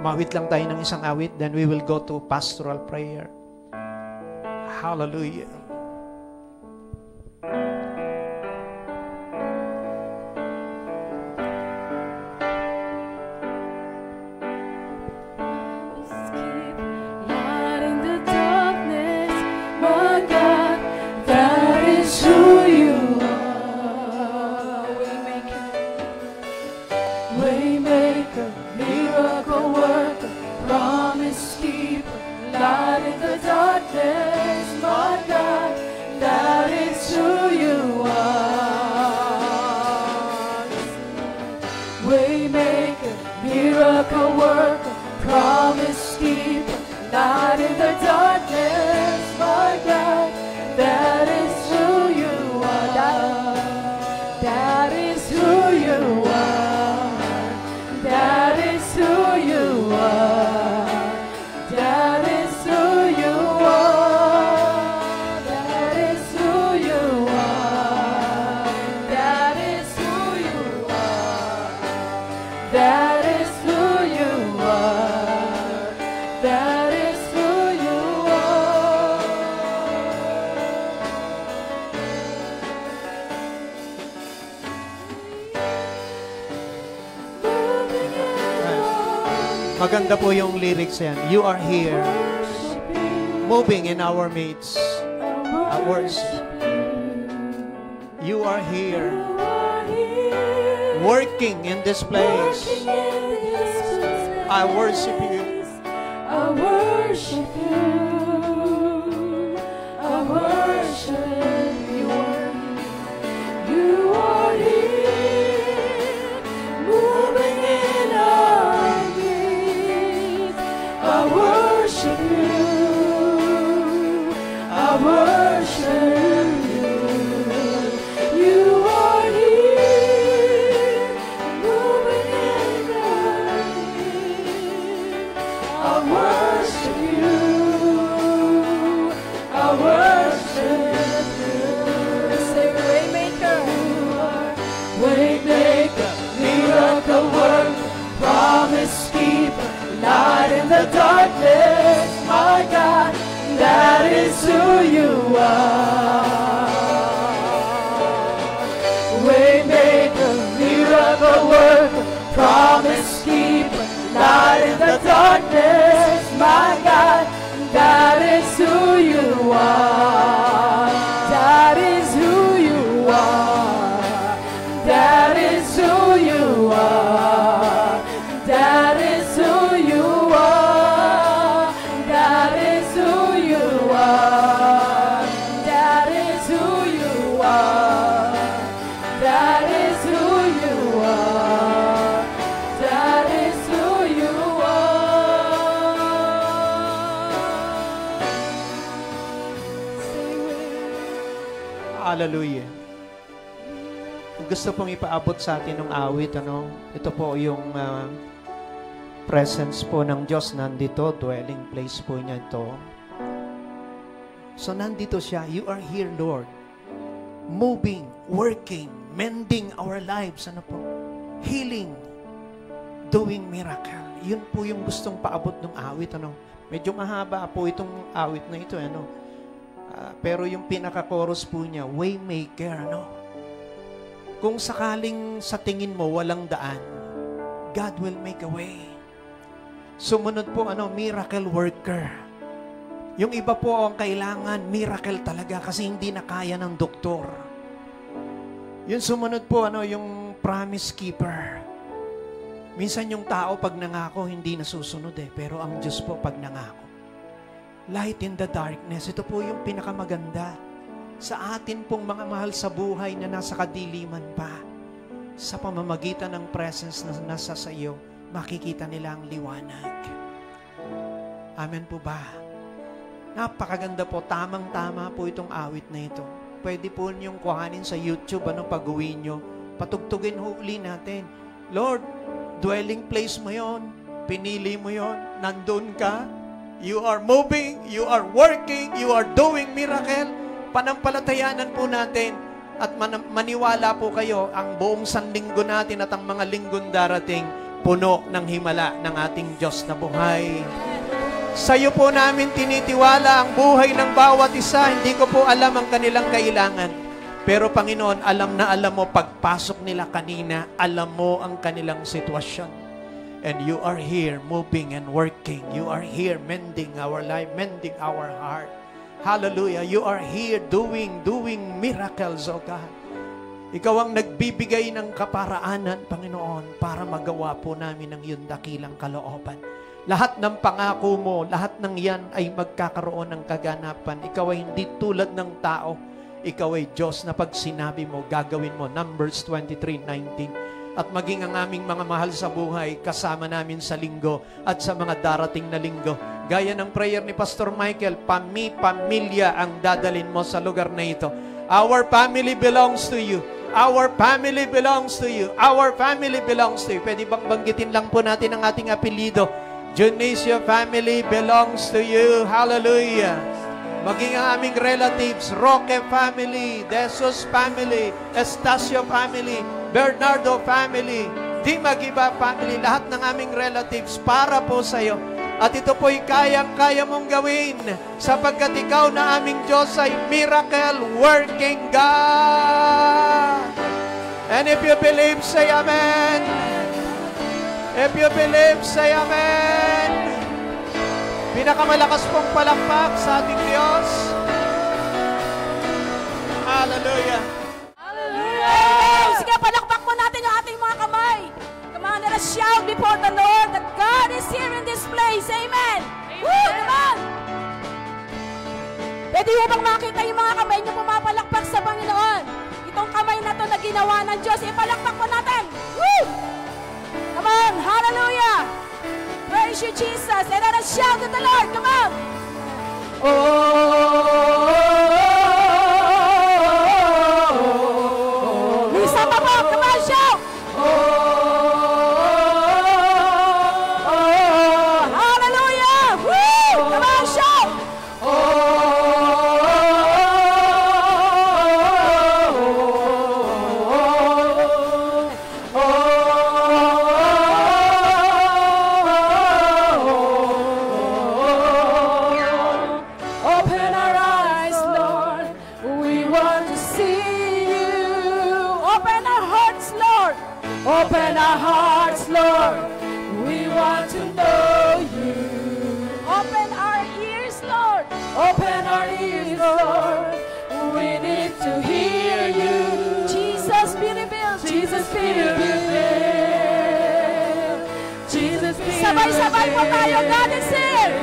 Mawit lang tayo ng isang awit, then we will go to pastoral prayer. Hallelujah. Light in the darkness, my God, that is who you are. Waymaker, miracle worker, promise keeper. Light in the darkness, my God, that is who you are. Waymaker, miracle worker, promise keeper, light in the darkness, my God, that is who you are. That is who you are. That is who you are. That is who you are. That is who you are. That is who you are. That is who you are. That is who you are. Moving in Maganda po yung lyrics yan. You are here, moving in our midst. I worship. You are here, working in this place. I worship you. I worship you. I worship you. You are here, moving in our midst. I worship you. I worship you. You are here, moving in our midst. I worship you. I worship you. Say, Waymaker, Waymaker, miracle worker, promise keeper, light in the darkness, my God, that is who you are. Waymaker, miracle worker, promise keeper, light in the darkness, my God, that is who you are. That is who you are. That is who you are. That is who you are. That is who you are. That is who you are. That is who you are. That is who you are. Hallelujah. Gusto pong ipaabot sa atin ng awit, ano? Ito po yung presence po ng Diyos nandito, dwelling place po niya ito. So nandito siya, you are here, Lord. Moving, working, mending our lives, ano po? Healing, doing miracle. Yun po yung gustong paabot ng awit, ano? Medyo mahaba po itong awit na ito, ano? Pero yung pinaka-chorus po niya, Waymaker, ano? Kung sakaling sa tingin mo walang daan, God will make a way. Sumunod po, ano, miracle worker. Yung iba po ang kailangan, miracle talaga kasi hindi na kaya ng doktor. Yung sumunod po, yung promise keeper. Minsan yung tao pag nangako, hindi nasusunod pero ang Diyos po pag nangako. Light in the darkness, ito po yung pinakamaganda sa atin pong mga mahal sa buhay na nasa kadiliman pa. Sa pamamagitan ng presence na nasa sa iyo, makikita nila ang liwanag. Amen po ba? Napakaganda po, tamang-tama po itong awit na ito. Pwede po niyong kuhanin sa YouTube, pag-uwi nyo. Patugtugin huli natin. Lord, dwelling place mo yon, pinili mo yon, nandun ka, you are moving, you are working, you are doing miracle. Panampalatayanan po natin at maniwala po kayo ang buong sanlinggo natin at ang mga linggong darating puno ng himala ng ating Diyos na buhay. Sa iyo po namin tinitiwala ang buhay ng bawat isa. Hindi ko po alam ang kanilang kailangan. Pero Panginoon, alam na alam mo, pagpasok nila kanina, alam mo ang kanilang sitwasyon. And you are here moving and working. You are here mending our life, mending our heart. Hallelujah. You are here doing miracles, oh God. Ikaw ang nagbibigay ng kaparaanan, Panginoon, para magawa po namin ang iyong dakilang kalooban. Lahat ng pangako mo, lahat ng yan ay magkakaroon ng kaganapan. Ikaw ay hindi tulad ng tao. Ikaw ay Diyos na pag sinabi mo, gagawin mo. Numbers 23:19. At maging ang aming mga mahal sa buhay, kasama namin sa linggo at sa mga darating na linggo. Gaya ng prayer ni Pastor Michael, pamilya ang dadalin mo sa lugar na ito. Our family belongs to you. Our family belongs to you. Our family belongs to you. Pwede bang banggitin lang po natin ang ating apelido? Junisio family belongs to you. Hallelujah. Maging ang aming relatives, Roque family, Desos family, Estacio family, Bernardo family, Di Magiba family, lahat ng aming relatives para po sa iyo. At ito po'y kayang-kaya mong gawin sapagkat ikaw na aming Diyos ay miracle working God. And if you believe, say amen. If you believe, say amen. Pinakamalakas pong palakpak sa ating Diyos. Hallelujah. Hallelujah! Sige, palakpak mo natin yung ating mga kamay. Come on, let us shout before the Lord that God is here in this place. Amen. Woo! Come on! Pwede mo bang makita yung mga kamay niyo pumapalakpak sa Panginoon? Itong kamay na to na ginawa ng Diyos, ipalakpak mo natin. Woo! Come on, hallelujah! Praise you, Jesus. And let us shout to the Lord. Come on. Isa pa po. Come on, shout. Hallelujah. Woo! Come on, shout. Open our hearts, Lord. We want to know you. Open our ears, Lord. Open our ears, Lord. We need to hear you. Jesus, be revealed. Jesus, be revealed. Jesus, be revealed. Sabay-sabay po tayo. God is here.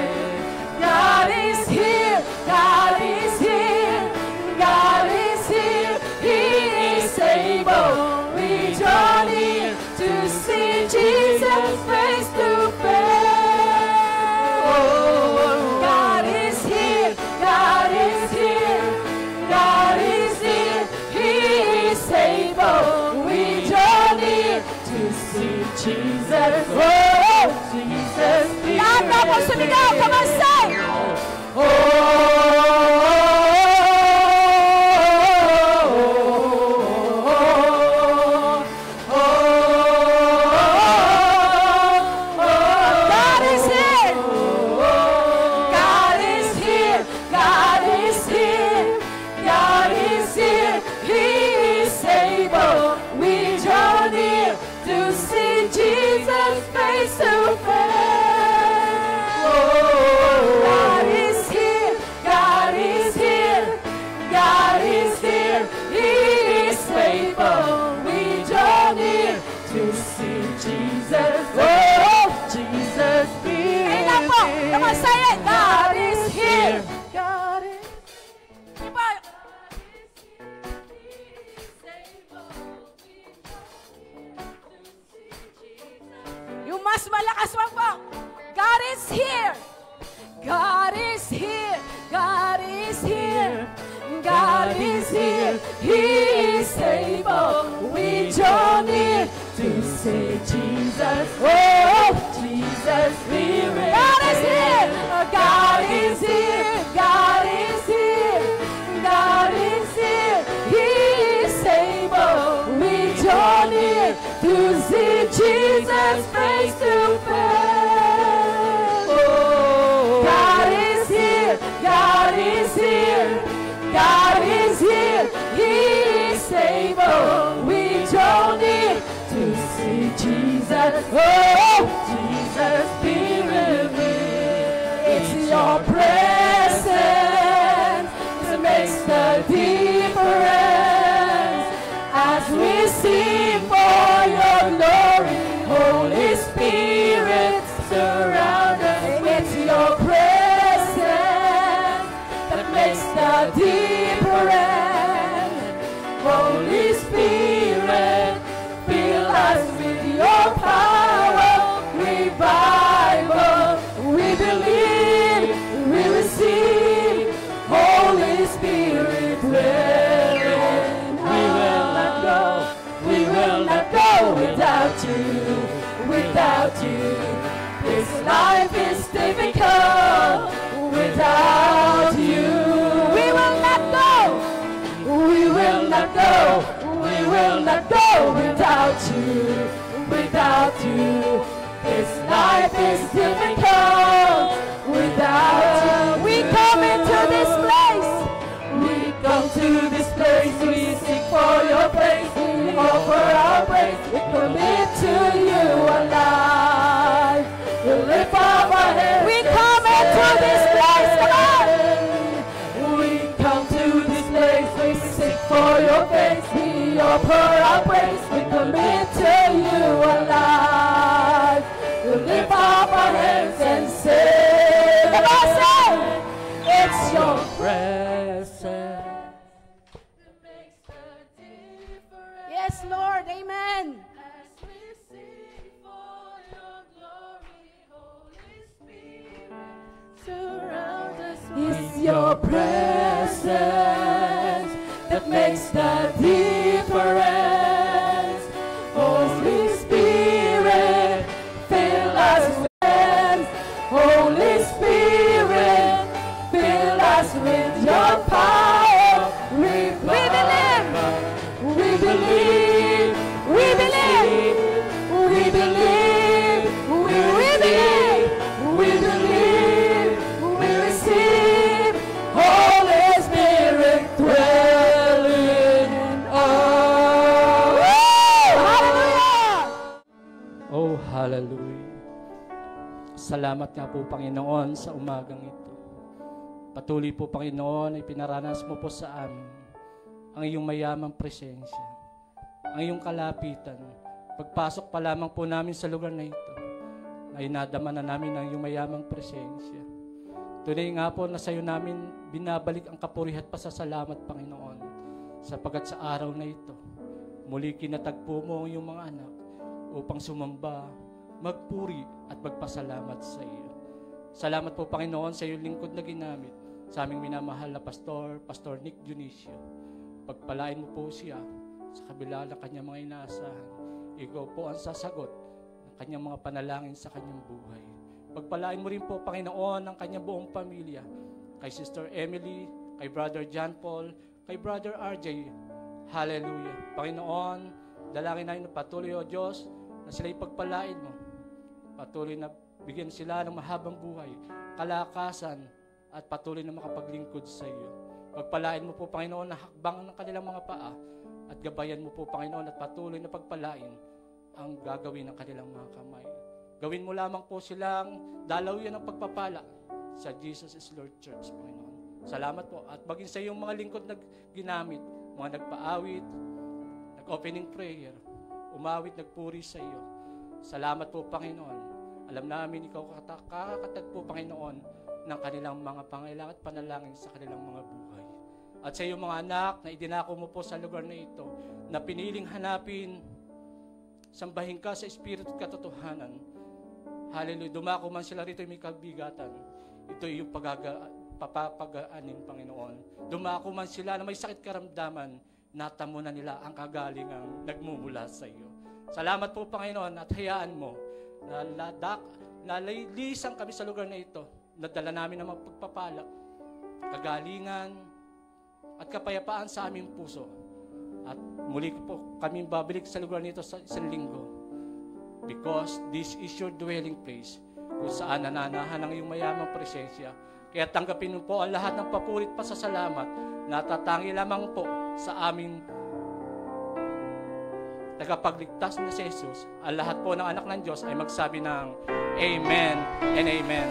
God is here. God is here. God is here. He is able. We draw near to see Jesus face to face. God is here, God is here, God is here, He is able. We draw near to see Jesus. Oh, Jesus, lahat na po sumigaw, come on, say. Jesus face to face. here. God is here. God is here. He is able. We draw near to say Jesus. Oh, Jesus, we reign. God is here. God is here. God is here. God is here. He is able. We draw near to see Jesus face to face. Oh, God is here. God is here. God is here. He is able. We draw near to see Jesus. Oh, Jesus, be with me. It's your presence that makes the difference. As we sing for your glory, Holy Spirit, surround us. It's your presence that makes the difference. Holy Spirit, fill us with your power, revival. We believe, we receive, Holy Spirit, dwelling. We will not go, we will not go without you, without you. This life is difficult without you. We will not go, we will not go, we will not go without you, without you. This life is difficult without you. We come into this place, we come to this place, we seek for your face, we offer our praise, we commit to you alive. We lift up our hands. We come into this place, come on. We come to this place, we seek for your face, we offer our praise, we commit to you alive. We lift up our hands and say, come on, say, it's your presence that makes the difference. Yes, Lord, amen. As we sing for your glory, Holy Spirit, surround us. It's your presence that makes the difference. Holy Spirit, fill us with hands. Holy Spirit, fill us with your power. We believe, we believe, we believe, we believe, we believe, we believe, we receive. Holy Spirit, dwelling in us. Hallelujah! Oh, hallelujah. Salamat nga po, Panginoon, sa umagang ito. Patuloy po, Panginoon, ay pinaranas mo po sa amin ang iyong mayamang presensya, ang iyong kalapitan. Pagpasok pa lamang po namin sa lugar na ito, ay nadama na namin ang iyong mayamang presensya. Tunay nga po na sa iyo namin binabalik ang kapurihan at pasasalamat, Panginoon, sapagat sa araw na ito, muli kinatagpo mo ang iyong mga anak upang sumamba, magpuri at magpasalamat sa iyo. Salamat po, Panginoon, sa iyong lingkod na ginamit sa aming minamahal na Pastor Nick Dionisio. Pagpalain mo po siya sa kabila ng kanyang mga inaasahan. Ikaw po ang sasagot ng kanyang mga panalangin sa kanyang buhay. Pagpalain mo rin po, Panginoon, ang kanyang buong pamilya. Kay Sister Emily, kay Brother John Paul, kay Brother RJ. Hallelujah. Panginoon, dalangin namin na patuloy, O Diyos, na sila'y pagpalain mo. Patuloy na bigyan sila ng mahabang buhay, kalakasan, at patuloy na makapaglingkod sa iyo. Pagpalain mo po, Panginoon, na hakbang ng kanilang mga paa, at gabayan mo po, Panginoon, at patuloy na pagpalain ang gagawin ng kanilang mga kamay. Gawin mo lamang po silang dalawian ng pagpapala sa Jesus is Lord Church, Panginoon. Salamat po. At maging sa iyong mga lingkod na ginamit, mga nagpaawit, nag-opening prayer, umawit, nagpuri sa iyo. Salamat po, Panginoon. Alam namin ikaw kakatagpo, Panginoon, ng kanilang mga pangailangan at panalangin sa kanilang mga buhay. At sa iyong mga anak na idinako mo po sa lugar na ito, na piniling hanapin, sambahin ka sa Espiritu at katotohanan. Hallelujah. Dumako man sila rito, may kabigatan. Ito yung papapagaanin, Panginoon. Dumako man sila na may sakit karamdaman, natamo na nila ang kagalingang nagmumula sa iyo. Salamat po, Panginoon, at hayaan mo na lilisan kami sa lugar na ito. Nadala namin ang pagpapala, kagalingan, at kapayapaan sa aming puso. At muli po kami babalik sa lugar nito sa isang linggo. Because this is your dwelling place, kung saan nananahan ang iyong mayamang presensya. Kaya tanggapin mo po ang lahat ng papurit pasasalamat na tatangi lamang po sa aming tagapagligtas na si Jesus. Ang lahat po ng anak ng Diyos ay magsabi ng Amen and Amen.